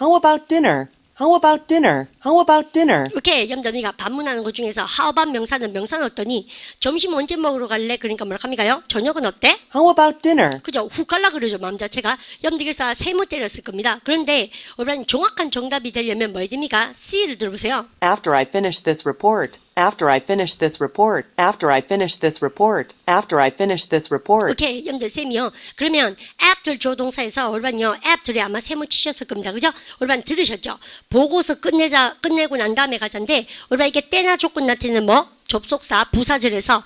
How about dinner? How about dinner? How about dinner? 오케이, 염담이가 반문하는 것 중에서 how about 명사는 어떠니? 점심 언제 먹으러 갈래? 그러니까 뭐라고 합니까요? 저녁은 어때? How about dinner? 그죠? 훅 갈라 그러죠, 마음 자체가. 염득에서 세모 때렸을 겁니다. 그런데 우리는 정확한 정답이 되려면 뭐 해야 됩니까? C를 들어보세요. After I finish this report. After I finish this report. After I finish this report. After I finish this report. 오케이, 염들 쌤이요. 그러면 after 조동사에서 우리는요, after에 아마 세모 치셨을 겁니다. 그죠? 우리는 들으셨죠? 보고서 끝내고 난 다음에 가자인데 우리가 이게 때나 조건 나타내는 뭐? 접속사, 부사절에서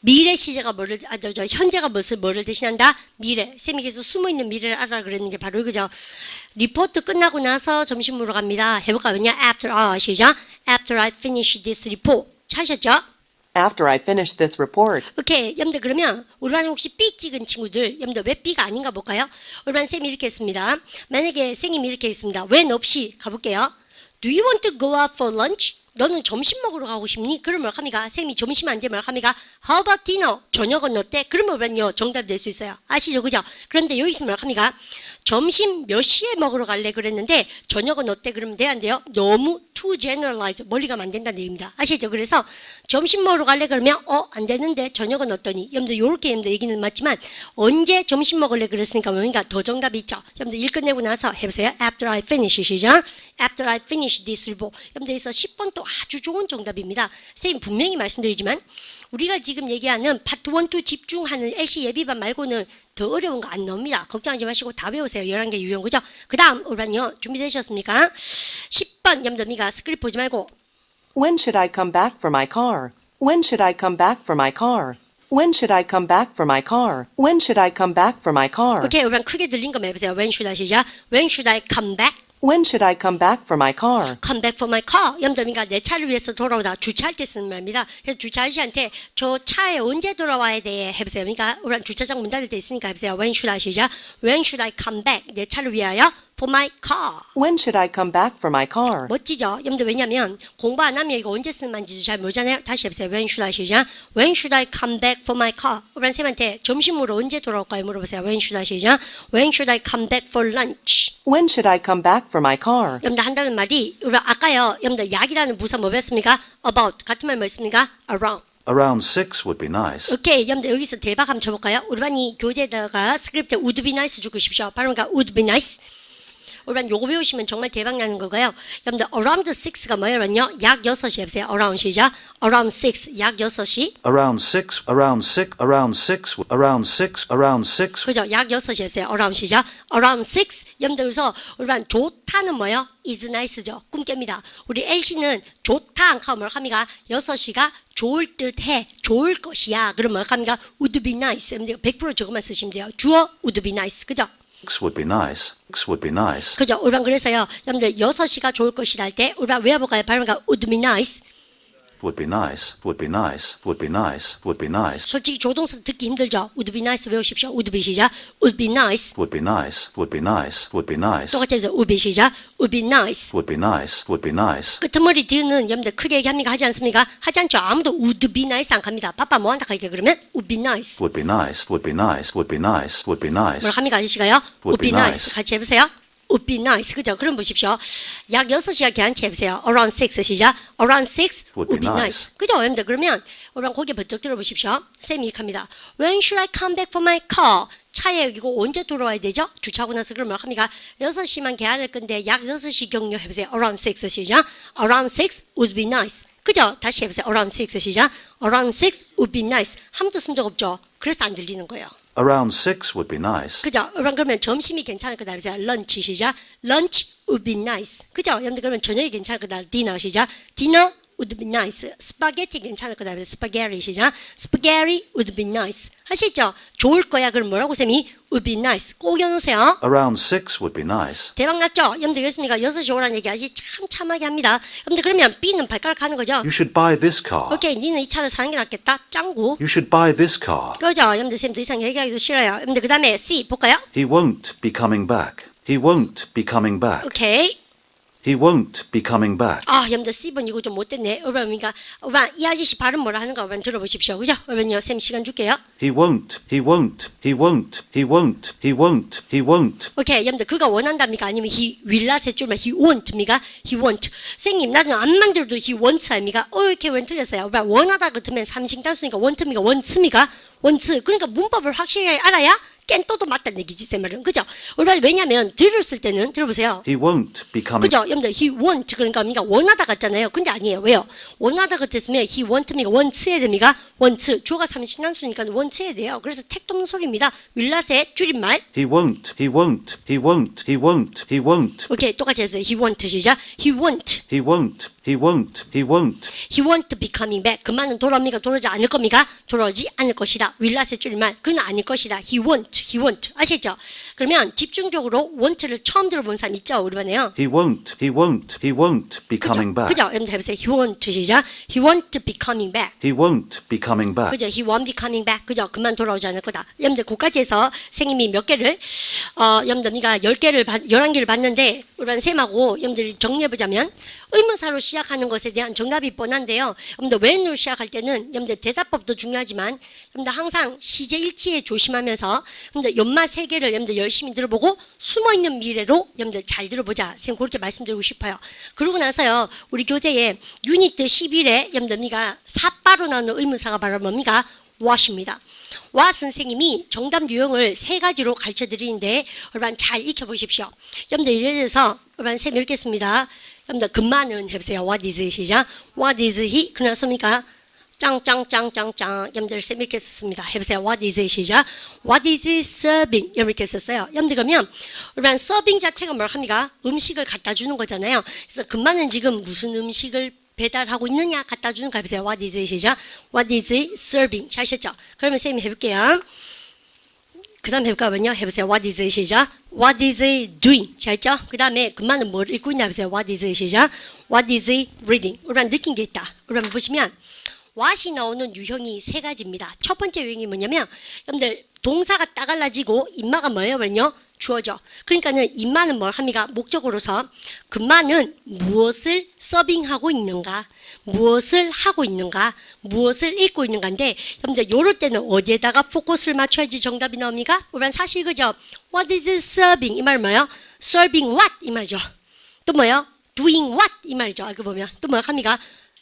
미래 시제가 현재가 뭐를 대신한다? 미래. 쌤이 계속 숨어있는 미래를 알아 그랬는 게 바로 이거죠. 리포트 끝나고 나서 점심으로 갑니다. 해볼까요? after, 시작. After I finish this report. 찾으셨죠? After I finish this report. 오케이, 염들 그러면 우리반 혹시 B 찍은 친구들, 염들 왜 B가 아닌가 볼까요? 우리반 쌤이 이렇게 했습니다. 만약에 쌤이 이렇게 했습니다. when 없이 가볼게요. Do you want to go out for lunch? 너는 점심 먹으러 가고 싶니? 그러면 뭐라 합니까? 쌤이 점심 안 되면 뭐라 합니까? How about dinner? 저녁은 어때? 그러면 우리는요 정답이 될 수 있어요. 아시죠? 그죠? 그런데 여기서 뭐라 합니까? 점심 몇 시에 먹으러 갈래? 그랬는데 저녁은 어때? 그러면 돼야 안 돼요? 너무 too generalize, 멀리 가면 안 된다는 얘기입니다. 아시죠? 그래서 점심 먹으러 갈래? 그러면 안 되는데 저녁은 어떠니? 여러분들 요렇게 여러분들 얘기는 맞지만 언제 점심 먹을래? 그랬으니까 뭡니까? 더 정답이 있죠. 여러분들 일 끝내고 나서 해보세요. After I finish, 시작. After I finish this report. 여러분들 여기서 10번 또 아주 좋은 정답입니다. 선생님 분명히 말씀드리지만 우리가 지금 얘기하는 파트 1, 2 집중하는 LC 예비반 말고는 더 어려운 거 안 나옵니다. 걱정하지 마시고 다 배우세요. 11개 유형, 그죠? 그 다음, 우리는요, 준비되셨습니까? 10번, 여러분들 미가 스크립트 보지 말고. When should I come back for my car? When should I come back for my car? When should I come back for my car? When should I come back for my car? 오케이, 우리는 크게 들린 거만 해보세요. When should I 시작? When should I come back? When should I come back for my car? Come back for my car. 염담이가 내 차를 위해서 돌아오다. 주차할 때 쓰는 말입니다. 그래서 주차 아저씨한테 저 차에 언제 돌아와야 돼? 해보세요. 그러니까 우리는 주차장 문 닫을 때 있으니까 해보세요. When should I 시작? When should I come back? 내 차를 위하여 for my car. When should I come back for my car? 멋지죠? 여러분들 왜냐면 공부 안 하면 이거 언제 쓰는 말인지도 잘 모르잖아요. 다시 해보세요. When should I 시작? When should I come back for my car? 우리는 쌤한테 점심으로 언제 돌아올까요? 물어보세요. When should I 시작? When should I come back for lunch? When should I come back for my car? 여러분들 한다는 말이 우리 아까요. 여러분들 약이라는 부사 뭐 배웠습니까? About 같은 말 뭐 있습니까? Around. Around 6 would be nice. 오케이, 여러분들 여기서 대박 한번 쳐볼까요? 우리 반이 교재에다가 스크립트에 would be nice 주고 싶으셔. 바로 그러니까 would be nice. 우리 반 요거 배우시면 정말 대박 나는 거고요. 여러분들 around 6가 뭐예요? 약 6시 해보세요. around 시작. around 6, 약 6시. Around 6, around 6, around 6, around 6, around 6. 그죠? 약 6시 해보세요. around 시작. around 6. 여러분들 그래서 우리 반 좋다는 뭐예요? is nice죠. 꿈깹니다. 우리 LC는 좋다 안 하면 뭐라 합니까? 6시가 좋을 듯해. 좋을 것이야. 그럼 뭐라 합니까? would be nice. 여러분들 100% 저것만 쓰시면 돼요. 주어 would be nice. 그죠? 6 would be nice. 6 would be nice. 그죠? 우리반 그래서요. 여러분들 6시가 좋을 것이다 할 때 우리반 외워볼까요? 바로 그러니까 would be nice. would be nice, would be nice, would be nice, would be nice, 솔직히 조동사 듣기 힘들죠? would be nice 외우십시오. would be 시작. would be nice. would be nice, would be nice, would be nice, 똑같이 해서 would be 시작. would be nice. would be nice, would be nice, 끄트머리 뒤는 여러분들 크게 얘기합니까? 하지 않습니까? 하지 않죠. 아무도 would be nice 안 갑니다. 바빠 뭐 한다 하니까 그러면 would be nice. would be nice, would be nice, would be nice, would be nice, 뭐라 합니까? 아저씨가요? would be be nice. nice. 같이 해보세요. would be nice. 그죠? 그럼 보십시오. 약 6시간 개한치 해보세요. around 6 시작. around 6 would be nice. 그죠? 여러분들 그러면 여러분 고개 번쩍 들어보십시오. 쌤이 이렇게 합니다. When should I come back for my car? 차에 여기고 언제 돌아와야 되죠? 주차하고 나서 그러면 합니까? 6시만 개할 건데 약 6시 경료 해보세요. around 6 시작. around 6 would be nice. 그죠? 다시 해보세요. around 6 시작. around 6 would be nice. 한 번도 쓴 적 없죠? 그래서 안 들리는 거예요. around 6 would be nice, 그죠? 여러분 그러면 점심이 괜찮을 거다. 그래서 lunch 시작. lunch would be nice. 그죠? 여러분들 그러면 저녁이 괜찮을 거다. dinner 시작. dinner would be nice. 스파게티 괜찮을 거다. 그래서 spaghetti 시작. spaghetti would be nice. 하시죠? 좋을 거야. 그럼 뭐라고 쌤이? would be nice. 꼭 외워놓으세요. around 6 would be nice, 대박 났죠? 여러분들 되겠습니까? 6시 오라는 얘기 아직 참 참하게 합니다. 여러분들 그러면 B는 발가락 하는 거죠? you should buy this car, 오케이, 니는 이 차를 사는 게 낫겠다. 짱구. you should buy this car, 그죠? 여러분들 쌤 더 이상 얘기하기도 싫어요. 여러분들 그 다음에 C 볼까요? he won't be coming back, he won't be coming back, 오케이. he won't be coming back, 아, 여러분들 C번 이거 좀 못됐네. 그러니까 이 아저씨 발음 뭐라 하는가 여러분 들어보십시오. 그죠? 여러분요, 쌤 시간 줄게요. he won't, he won't, he won't, he won't, he won't, he won't, 오케이, 여러분들 그가 원한답니까? 아니면 he will not의 줄만 he won't입니까? he won't. 선생님, 나는 안만 들어도 he wants 아닙니까? 이렇게 왜 틀렸어요? 원하다 같으면 삼식 단수니까 want입니까? want입니까? want. 그러니까 문법을 확실히 알아야 깬또도 맞다는 얘기지, 제 말은. 그죠? 왜냐면 들었을 때는 들어보세요. he won't be coming, 그죠? 여러분들 he want 그러니까 원하다 같잖아요. 근데 아니에요. 왜요? 원하다 같았으면 he want입니까? want 해야 됩니까? want. 주어가 삼신한수니까 want 해야 돼요. 그래서 택도 없는 소리입니다. 윌낫의 줄임말. he won't, he won't, he won't, he won't, he won't, 오케이, 똑같이 해주세요. he want 시작. he want. he won't, he won't, he won't, he want to be coming back. 그 말은 돌아옵니까? 돌아오지 않을 겁니까? 돌아오지 않을 것이다. 윌낫의 줄임말. 그는 아닐 것이다. he want. 아시죠? 그러면 집중적으로 want를 처음 들어본 사람 있죠? 우리 반에요. he won't, he won't, he won't be coming back, 그죠? 여러분들 해보세요. he want 시작. he want to be coming back. he won't be coming back, 그죠? he won't be coming back. 그죠? 그만 돌아오지 않을 거다. 여러분들 그까지 해서 선생님이 몇 개를 여러분들 우리가 10개를 11개를 봤는데 우리 쌤하고 여러분들 정리해보자면 의문사로 시작하는 것에 대한 정답이 뻔한데요. 여러분들 when으로 시작할 때는 여러분들 대답법도 중요하지만 여러분들 항상 시제 일치에 조심하면서 여러분들 연마 3개를 여러분들 열심히 들어보고 숨어있는 미래로 여러분들 잘 들어보자. 선생님 그렇게 말씀드리고 싶어요. 그러고 나서요. 우리 교재에 유니트 11에 여러분들 우리가 사빠로 나오는 의문사가 바로 뭡니까? what입니다. what 선생님이 정답 유형을 3가지로 가르쳐 드리는데 여러분 잘 익혀보십시오. 여러분들 예를 들어서 여러분 쌤 읽겠습니다. 여러분들 금마는 해보세요. what is 시작. what is he? 그나섭니까? 짱짱짱짱짱 여러분들 쌤 이렇게 썼습니다. 해보세요. what is 시작. what is serving? 이렇게 썼어요. 여러분들 그러면 여러분 서빙 자체가 뭘 합니까? 음식을 갖다 주는 거잖아요. 그래서 금마는 지금 무슨 음식을 배달하고 있느냐 갖다 주는 거 해보세요. what is 시작. what is serving? 잘하셨죠? 그러면 쌤이 해볼게요. 그 다음 해볼까요? 해보세요. what is 시작. what is doing? 잘했죠? 그 다음에 금마는 뭘 읽고 있냐 해보세요. what is 시작. what is reading? 우리가 느낀 게 있다. 우리가 보시면 what이 나오는 유형이 3가지입니다. 첫 번째 유형이 뭐냐면 여러분들 동사가 따갈라지고 인마가 뭐예요? 주어져. 그러니까는 인마는 뭘 합니까? 목적으로서 금마는 무엇을 서빙하고 있는가, 무엇을 하고 있는가, 무엇을 읽고 있는가인데 여러분들 요럴 때는 어디에다가 포커스를 맞춰야지 정답이 나옵니까? 우리는 사실 그죠? What is serving? 이 말 뭐예요? Serving what? 이 말이죠. 또 뭐예요? Doing what? 이 말이죠. 알고 보면 또 뭐 합니까?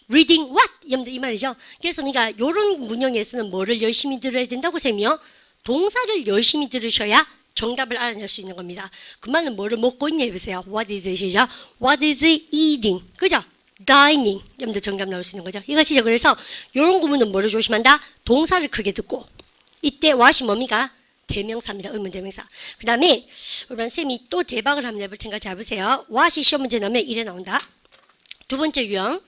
Reading what? 여러분들 이 말이죠. 그래서 우리가 요런 문형에서는 뭐를 열심히 들어야 된다고 쌤이요? 동사를 열심히 들으셔야 정답을 알아낼 수 있는 겁니다. 그만은 뭐를 먹고 있냐 해보세요. What is 시작. What is eating? 그죠? Dining. 여러분들 정답 나올 수 있는 거죠. 이것이죠. 그래서 이런 구문은 뭐를 조심한다? 동사를 크게 듣고 이때 what이 뭡니까? 대명사입니다. 의문 대명사. 그 다음에 우리 쌤이 또 대박을 한번 해볼 테니까 잘 보세요. what이 시험 문제 나오면 이래 나온다. 두 번째 유형.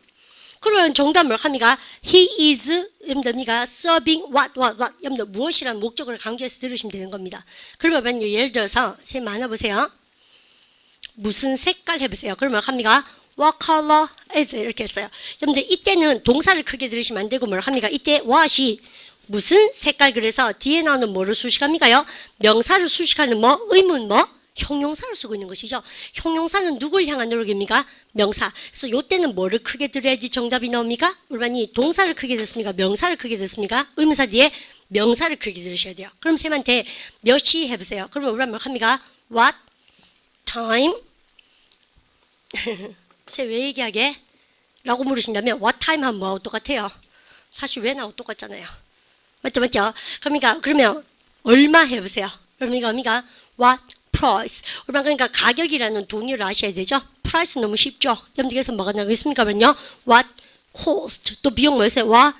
그러면 정답 뭘 합니까? He is 여러분들 serving what. 여러분들 무엇이라는 목적을 강조해서 들으시면 되는 겁니다. 그러면 예를 들어서 쌤 하나 보세요. 무슨 색깔 해보세요. 그러면 합니까? What color is it? 이렇게 했어요. 여러분들 이때는 동사를 크게 들으시면 안 되고 뭐라 합니까? 이때 what이 무슨 색깔 그래서 뒤에 나오는 뭐를 수식합니까요? 명사를 수식하는 뭐 의문 뭐 형용사를 쓰고 있는 것이죠. 형용사는 누굴 향한 노력입니까? 명사. 그래서 이때는 뭐를 크게 들어야지 정답이 나옵니까? 우리만이 동사를 크게 듣습니까? 명사를 크게 듣습니까? 의문사 뒤에 명사를 크게 들으셔야 돼요. 그럼 쌤한테 몇 시 해보세요. 그러면 우리가 뭐 합니까? What time? 쌤 왜 얘기하게? 라고 물으신다면 what time 하면 뭐하고 똑같아요? 사실 when하고 똑같잖아요. 맞죠? 그러면 얼마 해보세요. 그러니까 what price. 그러니까 가격이라는 동의를 아셔야 되죠. price 너무 쉽죠. 여러분들께서 뭐가 나오겠습니까? 그러면요. what cost. 또 비용 뭐였어요? what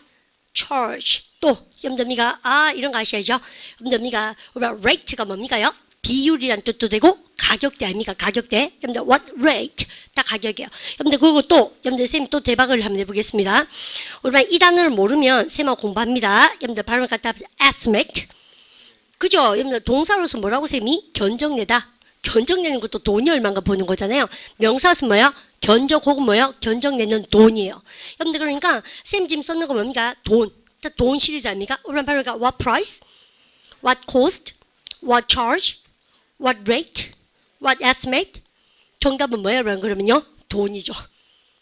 charge. 또 여러분들미가 이런 거 아셔야죠. 여러분들미가 rate가 뭡니까요? 비율이란 뜻도 되고 가격대 아닙니까? 가격대. 여러분들 what rate 다 가격이에요. 여러분들 그리고 또 여러분들 쌤이 또 대박을 한번 해보겠습니다. 우리만 이 단어를 모르면 쌤하고 공부합니다. 여러분들 발음 갖다 estimate. 그죠? 여러분들 동사로서 뭐라고 쌤이? 견적내다. 견적내는 것도 돈이 얼마인가 보는 거잖아요. 명사로서 뭐야? 견적 혹은 뭐야? 견적내는 돈이에요. 여러분들 그러니까 쌤 지금 썼는 거 뭡니까? 돈 시리즈 아닙니까? 우리만 발음가 what price, what cost, what charge, what rate, what estimate. 정답은 뭐예요? 그러면요? 돈이죠.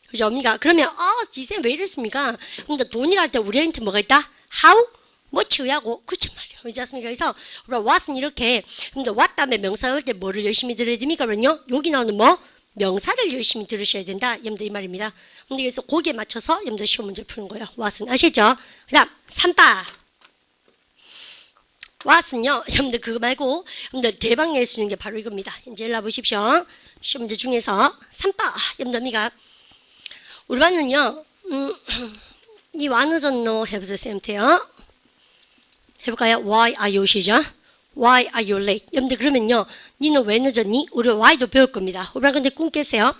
그죠? 언니가 그러면 지쌤 왜 이랬습니까? 근데 돈이라 할 때 우리한테 뭐가 있다? how? 뭐치우야고 그쵸 말이에요. 그렇지 않습니까? 그래서 우리 what은 이렇게 근데 what 다음에 명사 할 때 뭐를 열심히 들어야 됩니까? 그러면요? 여기 나오는 뭐? 명사를 열심히 들으셔야 된다. 여러분들 이 말입니다. 근데 그래서 거기에 맞춰서 여러분들 시험 문제 푸는 거예요. what은 아시죠? 그 다음 3바 what은요. 여러분들 그거 말고 여러분들 대박 낼 수 있는 게 바로 이겁니다. 이제 일로 보십시오. 시험 문제 중에서 3바 여러분들 미가 우리 반은요. 이 완우전노 해보세요. 쌤한테요. 해볼까요? Why are you 시죠? Why are you late? 여러분들 그러면요. 니는 왜 늦었니? 우리 why도 배울 겁니다. 우리 근데 꿈 깨세요.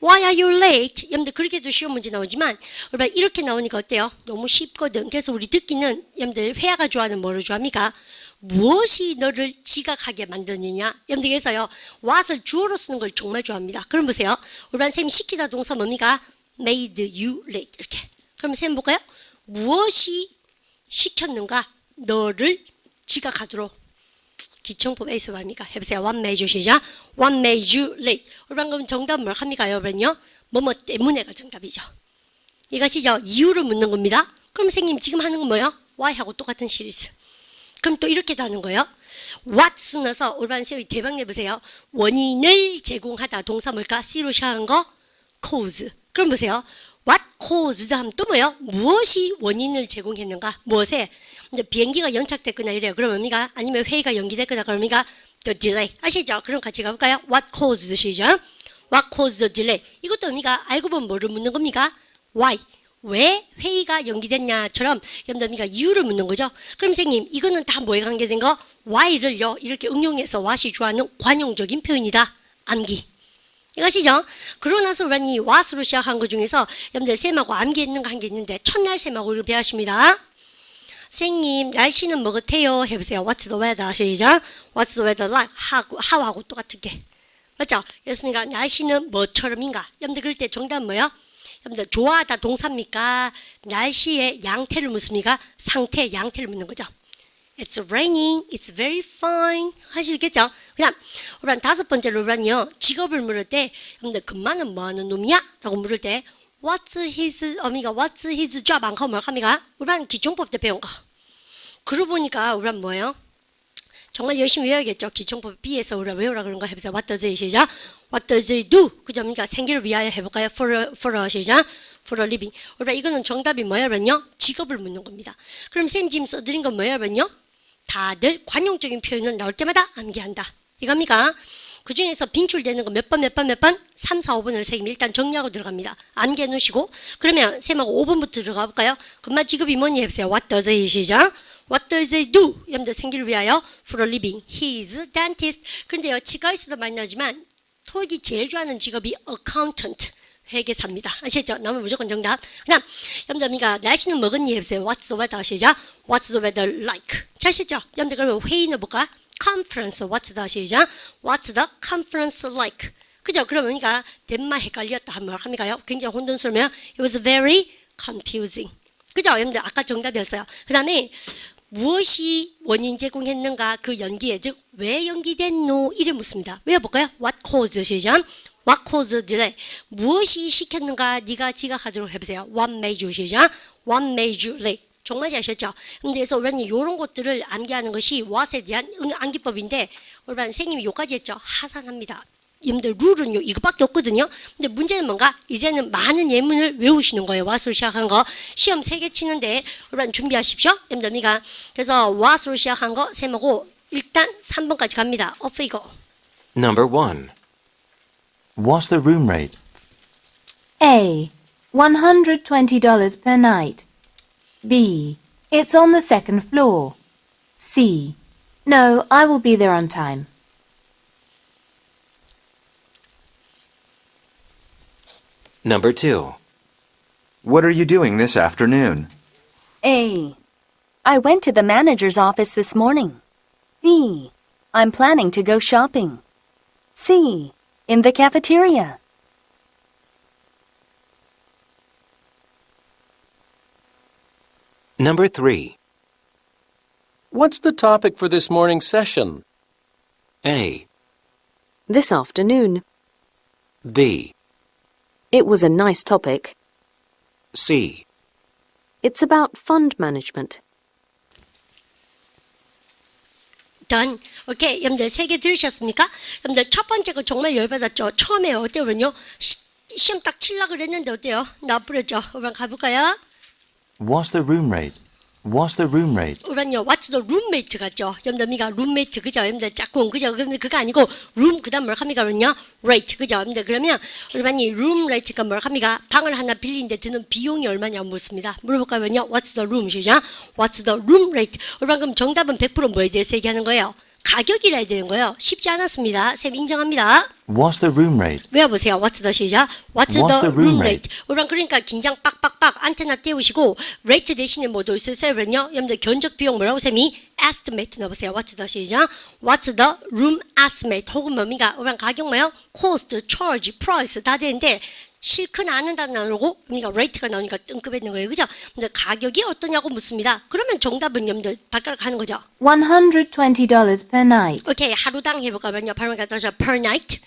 Why are you late? 여러분들 그렇게도 쉬운 문제 나오지만 우리 이렇게 나오니까 어때요? 너무 쉽거든. 그래서 우리 듣기는 여러분들 회화가 좋아하는 뭐를 좋아합니까? 무엇이 너를 지각하게 만드느냐? 여러분들 그래서요. what을 주어로 쓰는 걸 정말 좋아합니다. 그럼 보세요. 우리 반 쌤이 시키다 동사 뭡니까? Made you late 이렇게. 그럼 쌤 볼까요? 무엇이 시켰는가? 너를 지각하도록 기청법 A에서 말입니까? 해보세요. What made you 시작. What made you late. 그럼 정답은 뭘 합니까? 여러분요? 뭐뭐 때문에가 정답이죠. 이것이죠. 이유를 묻는 겁니다. 그럼 선생님 지금 하는 건 뭐예요? Why하고 똑같은 시리즈. 그럼 또 이렇게도 하는 거예요. What 쓰나서 올바른 세우기 대박 내보세요. 원인을 제공하다. 동사 뭘까? C로 시작한 거 cause. 그럼 보세요. What caused 하면 또 뭐예요? 무엇이 원인을 제공했는가? 무엇에? 근데 비행기가 연착됐거나 이래요. 그럼 뭡니까? 아니면 회의가 연기됐거나 그럽니까? The delay. 아시죠? 그럼 같이 가볼까요? What caused 시죠? What caused the delay? 이것도 뭡니까? 알고 보면 뭐를 묻는 겁니까? Why? 왜 회의가 연기됐냐처럼 여러분들 이유를 묻는 거죠. 그럼 선생님 이거는 다 뭐에 관계된 거? why를요 이렇게 응용해서 what이 좋아하는 관용적인 표현이다. 암기. 이것이죠. 그러고 나서 우리는 이 what으로 시작한 것 중에서 여러분들 쌤하고 암기했는 거 한 게 있는데 첫날 쌤하고 이걸 배웠습니다. 선생님 날씨는 뭐 같아요? 해보세요. What's the weather? 시작. What's the weather like? how하고 똑같은 게. 맞죠? 그렇습니까? 날씨는 뭐처럼인가? 여러분들 그럴 때 정답은 뭐예요? 여러분들 좋아하다 동사입니까? 날씨의 양태를 묻습니까? 상태, 양태를 묻는 거죠. It's raining. It's very fine. 하시겠죠? 그다음 우리는 다섯 번째로 우리는요 직업을 물을 때 여러분들 금마는 뭐하는 놈이야? 라고 물을 때 What's his job? 안 하면 뭐합니까? 우리는 기총법 때 배운 거. 그러고 보니까 우리는 뭐예요? 정말 열심히 외워야겠죠. 기총법 B에서 우리가 외우라 그런 거 해보세요. What does he 시작? What does he do? 그죠? 그러니까 생계를 위하여 해볼까요? For a 시작. For a living. 우리가 이거는 정답이 뭐예요? 그러면요? 직업을 묻는 겁니다. 그럼 쌤 지금 써드린 건 뭐예요? 그러면요? 다들 관용적인 표현은 나올 때마다 암기한다. 이겁니까? 그 중에서 빈출되는 거 몇 번? 3, 4, 5번을 선생님 일단 정리하고 들어갑니다. 암기해 놓으시고 그러면 쌤하고 5번부터 들어가 볼까요? 금마 직업이 뭐니 해보세요. What does he 시작? What does he do? 여러분들 생기를 위하여 for a living. He is dentist. 그런데요 치과에서도 많이 나오지만 토익이 제일 좋아하는 직업이 accountant. 회계사입니다. 아시죠? 나오면 무조건 정답. 그다음 여러분들 날씨는 뭐겠니 해보세요. What's the weather 시작? What's the weather like? 잘 아시죠? 여러분들 그러면 회의는 볼까? Conference. What's the 시작? What's the conference like? 그죠? 그러니까 덴마 헷갈렸다 하면 뭐합니까요? 굉장히 혼돈스러우면 it was very confusing. 그죠? 여러분들 아까 정답이었어요. 그 다음에 무엇이 원인 제공했는가 그 연기에 즉 왜 연기됐노 이를 묻습니다. 외워볼까요? What caused 시작. What caused delay. 무엇이 시켰는가 네가 지각하도록 해보세요. What made you 시작. What made you late. 정말 잘 아셨죠? 그래서 우리는 이런 것들을 암기하는 것이 what에 대한 암기법인데 우리 선생님이 요까지 했죠. 하산합니다. 여러분들 룰은 이것밖에 없거든요. 근데 문제는 뭔가 이제는 많은 예문을 외우시는 거예요. what으로 시작한 거 시험 3개 치는데 여러분 준비하십시오. 여러분들 그래서 what으로 시작한 거 세모고 일단 3번까지 갑니다. off you go. Number 1. What's the room rate? A. $120 per night. B. It's on the second floor. C. No, I will be there on time. Number 2. What are you doing this afternoon? A. I went to the manager's office this morning. B. I'm planning to go shopping. C. In the cafeteria. Number 3. What's the topic for this morning's session? A. This afternoon. B. It was a nice topic. C. It's about fund management. done. 오케이. 여러분들 3개 들으셨습니까? 여러분들 첫 번째 거 정말 열받았죠? 처음에 어때요? 시험 딱 칠라 그랬는데 어때요? 나쁘렸죠? 그럼 가볼까요? What's the room rate? What's the room rate? 우란요, what's the roommate 같죠? 여러분들 미가 roommate 그죠? 여러분들 짝꿍 그죠? 근데 그거 아니고 room 그다음 뭘 합니까? 그러냐? rate 그죠? 여러분들 그러면 우리만이 room rate가 뭘 합니까? 방을 하나 빌리는데 드는 비용이 얼마냐고 묻습니다. 물어볼까면요, what's the room 시작? What's the room rate? 우리만 그럼 정답은 100% 뭐에 대해서 얘기하는 거예요? 가격이라 해야 되는 거예요. 쉽지 않았습니다. 쌤 인정합니다. What's the room rate? 외워보세요. What's the 시작? What's the room rate? 우리랑 그러니까 긴장 빡빡빡 안테나 띄우시고 rate 대신에 뭐 넣을 수 있어요? 그러면요. 여러분들 견적 비용 뭐라고 쌤이? estimate 넣어보세요. What's the 시작? What's the room estimate? 혹은 뭡니까? 우리랑 가격 뭐요? cost, charge, price 다 되는데 실컷 아는다는 나오고 그러니까 rate가 나오니까 뜬금했는 거예요. 그죠? 근데 가격이 어떠냐고 묻습니다. 그러면 정답은 여러분들 발가락 하는 거죠. $120 per night. 오케이. 하루당 해볼까면요. 발음 갖다 서 per night.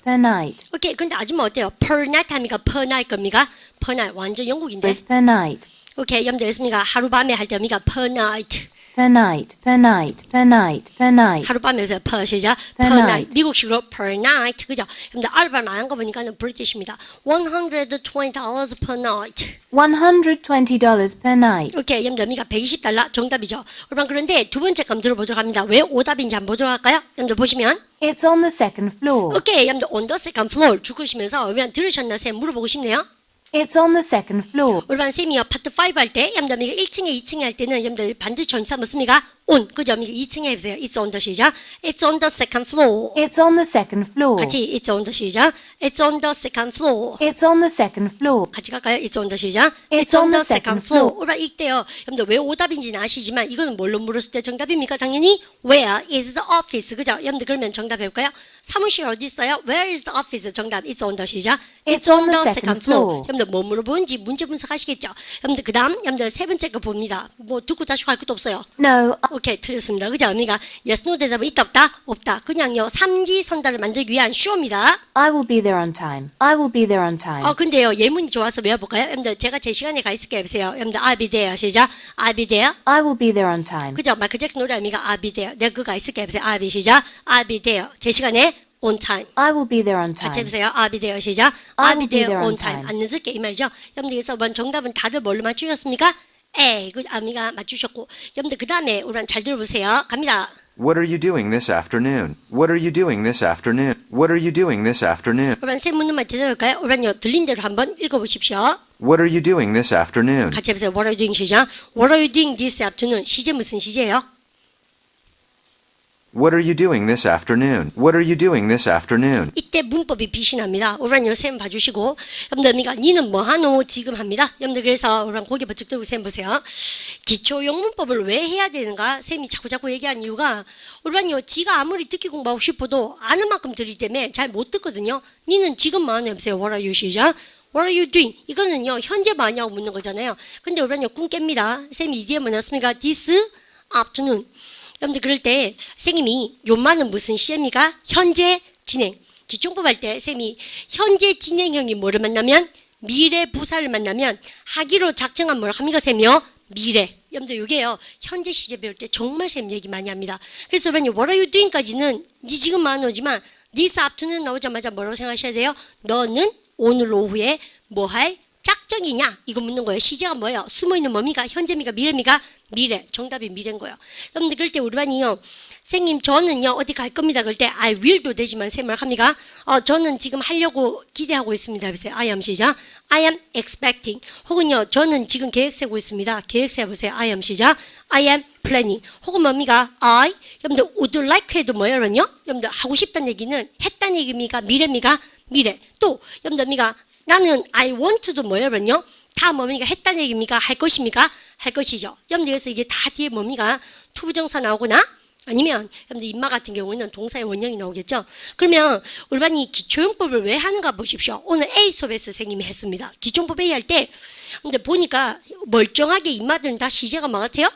Per night. 오케이. 근데 아줌마 어때요? per night 합니까? per night 겁니까? per night 완전 영국인데. Per night. 오케이. 여러분들 했습니까? 하루밤에 할 때 합니까? per night. Per night. Per night. Per night. Per night. 하룻밤에서 per 시작. Per per night. night. 미국식으로 per night. 그죠? 여러분들 알바를 안 한 거 보니까는 브리티시입니다. $120 per night. $120 per night. 오케이. 여러분들 미가 $120 정답이죠. 여러분 그런데 두 번째 건 들어보도록 합니다. 왜 오답인지 한번 보도록 할까요? 여러분들 보시면 It's on the second floor. 오케이. 여러분들 on the second floor 죽으시면서 여러분 들으셨나 쌤 물어보고 싶네요. It's on the second floor. 우리반 쌤이요 파트 5 할 때 여러분들 1층에 2층에 할 때는 여러분들 반드시 전치사 묻습니까? on 그죠? 2층에 해보세요. It's on the 시작. It's on the second floor. It's on the second floor. 같이 It's on the 시작. It's on the second floor. It's on the second floor. 같이 갈까요? It's on the 시작. It's on the second floor. 우리반 이때요. 여러분들 왜 오답인지는 아시지만 이거는 뭘로 물었을 때 정답입니까? 당연히 Where is the office? 그죠? 여러분들 그러면 정답 해볼까요? 사무실 어디 있어요? Where is the office? 정답. It's on the 시작. It's on the second floor. 여러분들 뭐 물어보는지 문제 분석하시겠죠? 여러분들 그 다음 여러분들 세 번째 거 봅니다. 뭐 듣고 다시 할 것도 없어요. No, 오케이 틀렸습니다. 그죠? 그러니까 yes, no 대답은 있다 없다? 없다. 그냥요 삼지선다를 만들기 위한 쇼입니다. I will be there on time. I will be there on time. 근데요 예문이 좋아서 외워볼까요? 여러분들 제가 제 시간에 가 있을게요. 보세요. 여러분들 I'll be there 시작. I'll be there. I will be there on time. 그죠? 마이클 잭슨 노래 아닙니까? I'll be there. 내가 그거 가 있을게요. 보세요. I'll be 시작. I'll be there. 제 시간에 on time. I will be there on 같이 time. 해보세요. I'll be there 시작. I I'll be will be there there on on time. time. 안 늦을게 이 말이죠. 여러분들 그래서 번 정답은 다들 뭘로 맞추셨습니까? A. 그 아미가 맞추셨고 여러분들 그 다음에 우리 잘 들어보세요. 갑니다. What are you doing this afternoon? What are you doing this afternoon? What are you doing this afternoon? 우리 세 문제만 대답할까요? 우리요 들린 대로 한번 읽어보십시오. What are you doing this afternoon? 같이 해보세요. What are you doing 시작. What are you doing this afternoon? 시제 무슨 시제예요? What are you doing this afternoon? What are you doing this afternoon? 이때 문법이 빛이 납니다. 오란 요 쌤 봐주시고 여러분들 니는 뭐하노 지금 합니다. 여러분들 그래서 오란 고개 버쩍 들고 쌤 보세요. 기초 영문법을 왜 해야 되는가 쌤이 자꾸 얘기한 이유가 오란요 지가 아무리 듣기 공부하고 싶어도 아는 만큼 들기 때문에 잘 못 듣거든요. 니는 지금 뭐하노 해보세요. What are you 시작. What are you doing? 이거는요 현재 뭐하냐고 묻는 거잖아요. 근데 오란요 꿈 깹니다. 쌤이 이 뒤에 뭐 넣었습니까? This afternoon. 여러분들 그럴 때 선생님이 요만은 무슨 시입니까? 현재 진행. 기초공부 할 때 쌤이 현재 진행형이 뭐를 만나면 미래 부사를 만나면 하기로 작정한 뭘 합니까 쌤이요? 미래. 여러분들 요게요. 현재 시제 배울 때 정말 쌤 얘기 많이 합니다. 그래서 여러분 what are you doing까지는 니 지금 많오지만 this afternoon 나오자마자 뭐라고 생각하셔야 돼요? 너는 오늘 오후에 뭐 할 작정이냐? 이거 묻는 거예요. 시제가 뭐예요? 숨어있는 뭡니까? 현재입니까? 미래입니까? 미래. 정답이 미래인 거예요. 여러분들 그럴 때 우리 반이요. 선생님 저는요 어디 갈 겁니다. 그럴 때 I will도 되지만 쌤 뭘 합니까? 저는 지금 하려고 기대하고 있습니다. 해보세요. I am 시작. I am expecting. 혹은요 저는 지금 계획 세고 있습니다. 계획 세보세요. I am 시작. I am planning. 혹은 뭡니까? 여러분들 would like 해도 뭐예요? 여러분들 하고 싶다는 얘기는 했다는 얘기입니까? 미래입니까? 미래. 또 여러분들 뭡니까? 나는 I want to도 뭐예요? 다 뭡니까? 했다는 얘기입니까? 할 것입니까? 할 것이죠. 여러분들 그래서 이게 다 뒤에 뭡니까? 투부정사 나오거나 아니면 여러분들 인마 같은 경우는 동사의 원형이 나오겠죠. 그러면 우리 반이 기초용법을 왜 하는가 보십시오. 오늘 A 수업에서 선생님이 했습니다. 기초용법 A 할 때 근데 보니까 멀쩡하게 인마들은 다 시제가 뭐 같아요?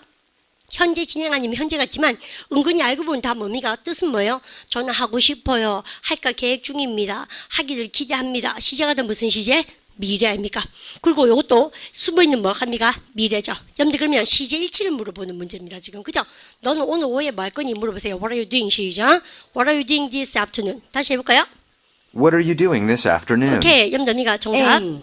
현재 진행 아니면 현재 같지만 은근히 알고 보면 다 뭡니까? 뜻은 뭐예요? 저는 하고 싶어요. 할까 계획 중입니다. 하기를 기대합니다. 시제가 다 무슨 시제? 미래 아닙니까? 그리고 이것도 숨어있는 뭐 합니까? 미래죠. 여러분들 그러면 시제 일치를 물어보는 문제입니다. 지금 그죠? 너는 오늘 오후에 뭐 할 거니? 물어보세요. What are you doing? 시작. What are you doing this afternoon? 다시 해볼까요? What are you doing this afternoon? 오케이. 여러분들 정답. A.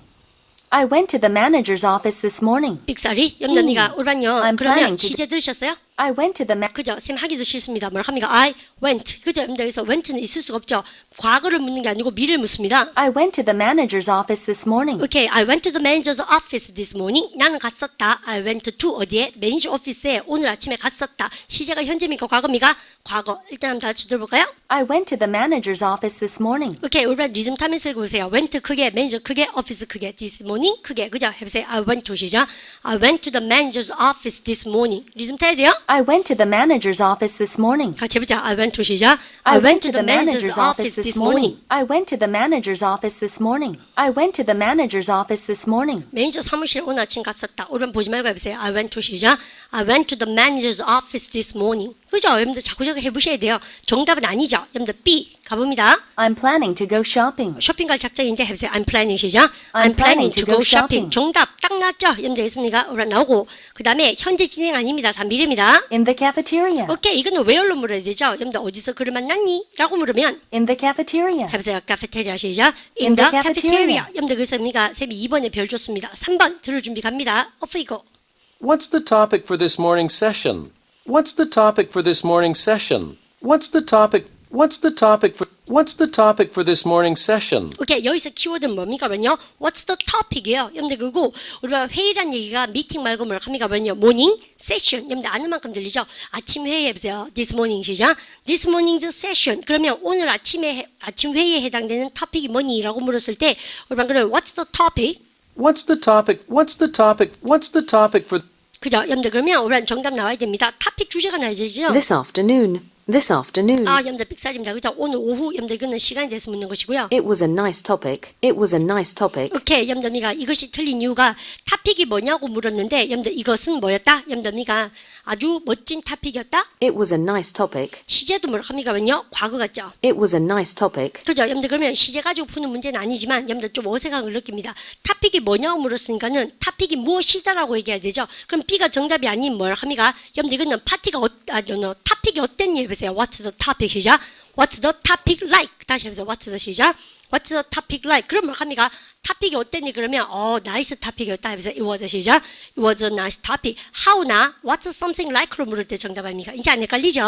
I went to the manager's office this morning. 빅사리. 여러분들 우리가 I'm 그러면 planning to- 시제 들으셨어요? I went to the 그죠? 쌤 하기도 싫습니다. 뭘 합니까? I went. 그죠? 여러분들 그래서 went는 있을 수가 없죠. 과거를 묻는 게 아니고 미래를 묻습니다. I went to the manager's office this morning. 오케이. I went to the manager's office this morning. 나는 갔었다. I went to 어디에? 매니저 오피스에 오늘 아침에 갔었다. 시제가 현재입니까? 과거입니까? 과거. 일단 한번 다 같이 들어볼까요? I went to the manager's office this morning. 오케이. 우리 리듬 타면서 읽어보세요. went 크게, 매니저 크게, 오피스 크게, this morning 크게. 그죠? 해보세요. I went to 시작. I went to the manager's office this morning. 리듬 타야 돼요? I went to the manager's office this morning. 같이 해보자. I went to 시작. I went to the manager's office this morning. I went to the manager's office this morning. I went to the manager's office this morning. 매니저 사무실 오늘 아침 갔었다. 오늘 보지 말고 해보세요. I went to 시작. I went to the manager's office this morning. 그죠? 여러분들 자꾸 해보셔야 돼요. 정답은 아니죠. 여러분들 B 가봅니다. I'm planning to go shopping. 쇼핑 갈 작정인데 해보세요. I'm planning 시작. I'm planning to go shopping. 정답 딱 나왔죠? 여러분들 있습니까? 오라 나오고 그 다음에 현재 진행 아닙니다. 다 미래입니다. In the cafeteria. 오케이. 이거는 where로 물어야 되죠? 여러분들 어디서 그를 만났니? 라고 물으면 In the cafeteria. 해보세요. 카페테리아 시작. In the cafeteria. 여러분들 그래서 쌤이 2번에 별 줬습니다. 3번 들을 준비 갑니다. 오프 이고. What's the topic for this morning's session? What's the topic for this morning's session? What's the topic for this morning's session? 오케이. 여기서 키워드는 뭡니까? What's the topic이에요. 여러분들 그리고 우리가 회의란 얘기가 미팅 말고 뭐라 합니까? morning session. 여러분들 아는 만큼 들리죠? 아침 회의 해보세요. This morning 시작. This morning's session. 그러면 오늘 아침 회의에 해당되는 토픽이 뭐니?라고 물었을 때 우리가 그러면 What's the topic? What's the topic for 그죠? 여러분들 그러면 우리는 정답 나와야 됩니다. 토픽 주제가 나와야 되죠? This afternoon. This afternoon. 여러분들 빅살입니다. 그죠? 오늘 오후 여러분들 이거는 시간에 대해서 묻는 것이고요. It was a nice topic. It was a nice topic. 오케이. 여러분들미가 이것이 틀린 이유가 토픽이 뭐냐고 물었는데 여러분들 이것은 뭐였다? 여러분들미가 아주 멋진 토픽이었다? It was a nice topic. 시제도 뭐라 합니까? 과거 같죠? It was a nice topic. 그죠? 여러분들 그러면 시제 가지고 푸는 문제는 아니지만 여러분들 좀 어색함을 느낍니다. 토픽이 뭐냐고 물었으니까는 토픽이 무엇이다라고 얘기해야 되죠? 그럼 B가 정답이 아닌 뭐라 합니까? 여러분들 이거는 토픽이 어땠니? 해보세요. What's the topic 시작. What's the topic like? 다시 해보세요. What's the 시작. What's the topic like? 그럼 뭐라 합니까? 토픽이 어땠니? 그러면 나이스 토픽이었다 해보세요. It was 시작. It was a nice topic. How나 What's something like로 물을 때 정답 아닙니까? 이제 안 헷갈리죠?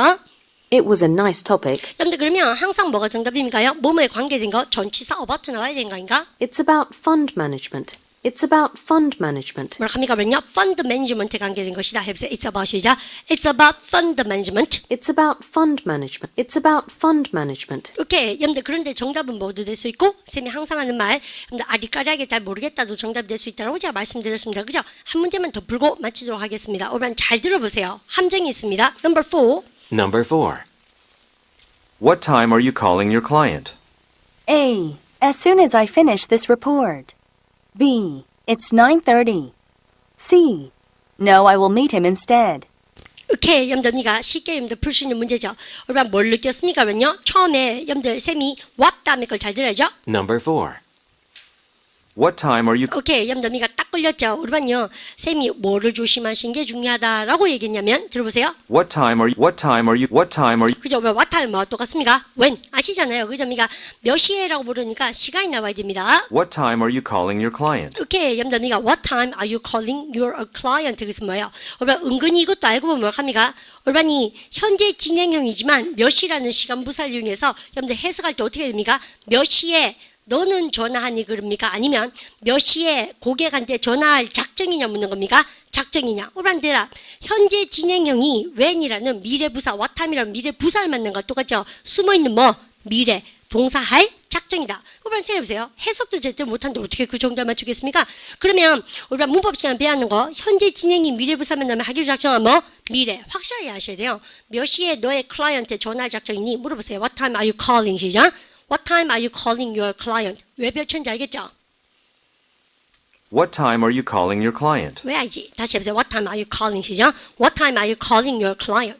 It was a nice topic. 여러분들 그러면 항상 뭐가 정답입니까요? 뭐뭐에 관계된 거 전치사 about 나와야 되는 거 아닌가? It's about fund management. It's about fund management. 뭐라 합니까? 그러면요. fund management에 관계된 것이다. 해보세요. It's about 시작. It's about fund management. It's about fund management. It's about fund management. 오케이. 여러분들 그런데 정답은 뭐도 될 수 있고 쌤이 항상 하는 말 여러분들 아리까리하게 잘 모르겠다도 정답이 될 수 있다고 제가 말씀드렸습니다. 그죠? 한 문제만 더 풀고 마치도록 하겠습니다. 오늘 잘 들어보세요. 함정이 있습니다. Number 4. Number 4. What time are you calling your client? A. As soon as I finish this report. B. It's 9:30. C. No, I will meet him instead. 오케이. 여러분들 우리가 쉽게 여러분들 풀 수 있는 문제죠. 여러분 뭘 느꼈습니까? 그러면요. 처음에 여러분들 쌤이 what 다음에 걸 잘 들어야죠. Number 4. What time are you 오케이. 여러분들 우리가 딱 걸렸죠. 우리만요. 쌤이 뭐를 조심하시는 게 중요하다라고 얘기했냐면 들어보세요. What time are you 그죠? 왜 what time 뭐 똑같습니까? when 아시잖아요. 그죠? 우리가 몇 시에라고 부르니까 시간이 나와야 됩니다. What time are you calling your client? 오케이. 여러분들 우리가 what time are you calling your client? 그것은 뭐예요? 여러분 은근히 이것도 알고 보면 뭐 합니까? 여러분이 현재 진행형이지만 몇 시라는 시간 부사를 이용해서 여러분들 해석할 때 어떻게 됩니까? 몇 시에 너는 전화하니 그럽니까? 아니면 몇 시에 고객한테 전화할 작정이냐 묻는 겁니까? 작정이냐? 오란 대답. 현재 진행형이 when이라는 미래부사, what time이라는 미래부사를 만든 것 똑같죠? 숨어있는 뭐? 미래, 동사할 작정이다. 오란 생각해보세요. 해석도 제대로 못하는데 어떻게 그 정답 맞추겠습니까? 그러면 오란 문법 시간 배우는 거 현재 진행이 미래부사 만나면 하기로 작정한 뭐? 미래. 확실하게 아셔야 돼요. 몇 시에 너의 클라이언트에 전화할 작정이니? 물어보세요. What time are you calling? 시작. What time are you calling your client? 왜 몇 천인지 알겠죠? What time are you calling your client? 왜 알지? 다시 해보세요. What time are you calling? 시작. What time are you calling your client?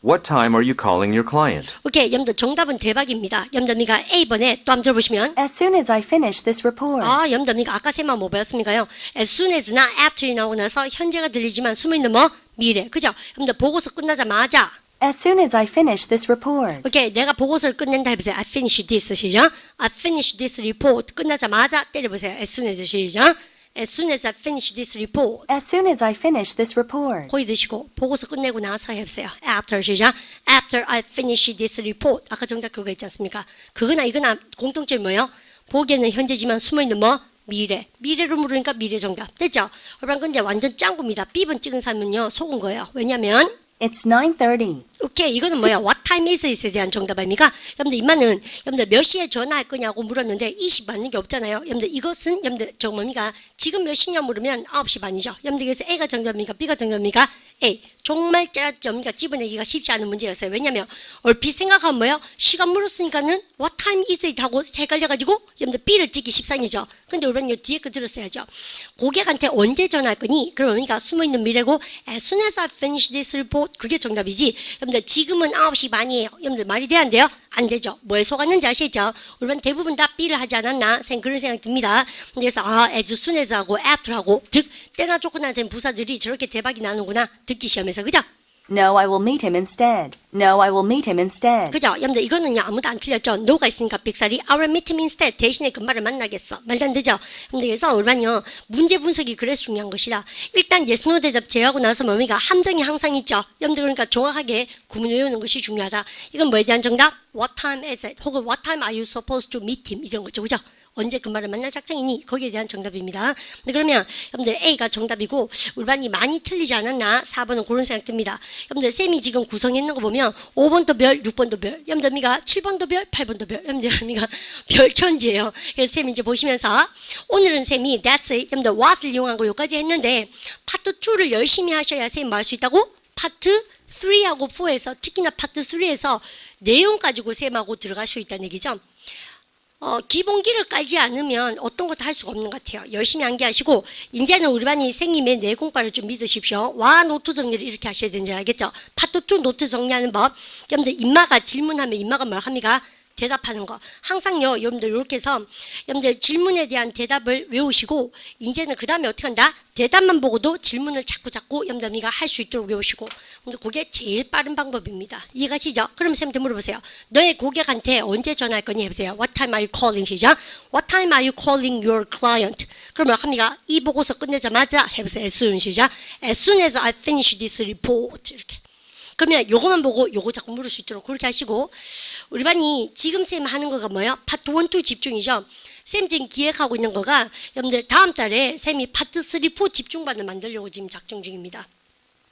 What time are you calling your client? 오케이. 여러분들 정답은 대박입니다. 여러분들 A번에 또 한번 들어보시면 As soon as I finish this report. 여러분들 아까 쌤만 뭐 배웠습니까요? As soon as나 after이 나오고 나서 현재가 들리지만 숨어있는 뭐? 미래. 그죠? 여러분들 보고서 끝나자마자 As soon as I finish this report. 오케이. 내가 보고서를 끝낸다 해보세요. I finish this. 시작. I finish this report. 끝나자마자 때려보세요. As soon as 시작. As soon as I finish this report. As soon as I finish this report. 거의 드시고 보고서 끝내고 나서 해보세요. After 시작. After I finish this report. 아까 정답 그거 있지 않습니까? 그거나 이거나 공통점이 뭐예요? 보기에는 현재지만 숨어있는 뭐? 미래. 미래로 물으니까 미래 정답. 됐죠? 여러분 근데 완전 짱구입니다. B번 찍은 사람은요. 속은 거예요. 왜냐면 It's 9:30. 오케이. 이거는 뭐야? What time is it에 대한 정답 아닙니까? 여러분들 이만은 여러분들 몇 시에 전화할 거냐고 물었는데 20 맞는 게 없잖아요. 여러분들 이것은 여러분들 저 뭡니까? 지금 몇 시냐 물으면 9시 반이죠. 여러분들 그래서 A가 정답입니까? B가 정답입니까? A. 정말 짜증니까 집어내기가 쉽지 않은 문제였어요. 왜냐면 얼핏 생각하면 뭐예요? 시간 물었으니까는 what time is it 하고 헷갈려가지고 여러분들 B를 찍기 십상이죠. 근데 우리는 요 뒤에 거 들었어야죠. 고객한테 언제 전화할 거니? 그러니까 숨어있는 미래고 as soon as I finish this report 그게 정답이지. 여러분들 지금은 9시 반이에요. 여러분들 말이 돼야 안 돼요? 안 되죠. 뭐에 속았는지 아시죠? 우리는 대부분 다 B를 하지 않았나? 그런 생각이 듭니다. 그래서 as soon as 하고 after하고 즉 때나 조건나 된 부사들이 저렇게 대박이 나는구나. 듣기 시험에서 그죠? No, I will meet him instead. No, I will meet him instead. 그죠? 여러분들 이거는요 아무도 안 틀렸죠. no가 있으니까 빅살이 I will meet him instead 대신에 그 말을 만나겠어. 말도 안 되죠? 여러분들 그래서 우리는요 문제 분석이 그래서 중요한 것이다. 일단 yes, no 대답 제하고 나서 뭡니까? 함정이 항상 있죠. 여러분들 그러니까 정확하게 구문 외우는 것이 중요하다. 이건 뭐에 대한 정답? What time is it? 혹은 What time are you supposed to meet him? 이런 거죠. 그죠? 언제 그 말을 만날 작정이니? 거기에 대한 정답입니다. 그러면 여러분들 A가 정답이고 우리 반이 많이 틀리지 않았나? 4번은 그런 생각 듭니다. 여러분들 쌤이 지금 구성했는 거 보면 5번도 별, 6번도 별, 여러분들 미가 7번도 별, 8번도 별, 여러분들 미가 별 천지예요. 그래서 쌤이 이제 보시면서 오늘은 쌤이 that's it, 여러분들 what을 이용한 거 여기까지 했는데 파트 2를 열심히 하셔야 쌤이 뭐 할 수 있다고? 파트 3하고 4에서 특히나 파트 3에서 내용 가지고 쌤하고 들어갈 수 있다는 얘기죠. 기본기를 깔지 않으면 어떤 것도 할 수가 없는 것 같아요. 열심히 암기하시고 이제는 우리 반이 생님의 내공과를 좀 믿으십시오. 와 노트 정리를 이렇게 하셔야 되는지 알겠죠? 파트 2 노트 정리하는 법. 여러분들 임마가 질문하면 임마가 뭘 합니까? 대답하는 거. 항상요, 여러분들 이렇게 해서 여러분들 질문에 대한 대답을 외우시고 이제는 그 다음에 어떻게 한다? 대답만 보고도 질문을 자꾸 여러분들이가 할 수 있도록 외우시고 근데 그게 제일 빠른 방법입니다. 이해가시죠? 그럼 쌤한테 물어보세요. 너의 고객한테 언제 전화할 거니? 해보세요. What time are you calling? 시작. What time are you calling your client? 그러면 합니까? 이 보고서 끝내자마자 해보세요. As soon 시작. As soon as I finish this report. 이렇게. 그러면 요거만 보고 요거 자꾸 물을 수 있도록 그렇게 하시고, 우리 반이 지금 쌤 하는 거가 뭐예요? 파트 1, 2 집중이죠. 쌤 지금 기획하고 있는 거가 여러분들 다음 달에 쌤이 파트 3, 4 집중반을 만들려고 지금 작정 중입니다.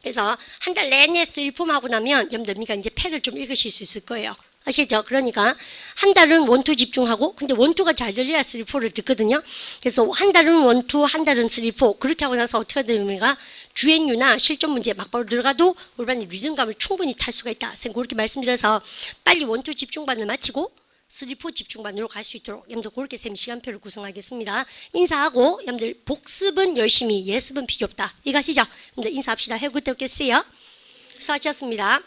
그래서 한 달 내내 3, 4하고 나면 여러분들 이제 패를 좀 읽으실 수 있을 거예요. 아시죠? 그러니까 한 달은 1, 2 집중하고, 근데 1, 2가 잘 들려야 3, 4를 듣거든요. 그래서 한 달은 1, 2, 한 달은 3, 4 그렇게 하고 나서 어떻게 됩니까? 주행유나 실전 문제 막바로 들어가도 우리 반이 리듬감을 충분히 탈 수가 있다. 쌤 그렇게 말씀드려서 빨리 1, 2 집중반을 마치고 3, 4 집중반으로 갈 수 있도록 여러분들 그렇게 쌤 시간표를 구성하겠습니다. 인사하고 여러분들 복습은 열심히, 예습은 필요 없다. 이거 아시죠? 여러분들 인사합시다. Have a good day. 수고하셨습니다.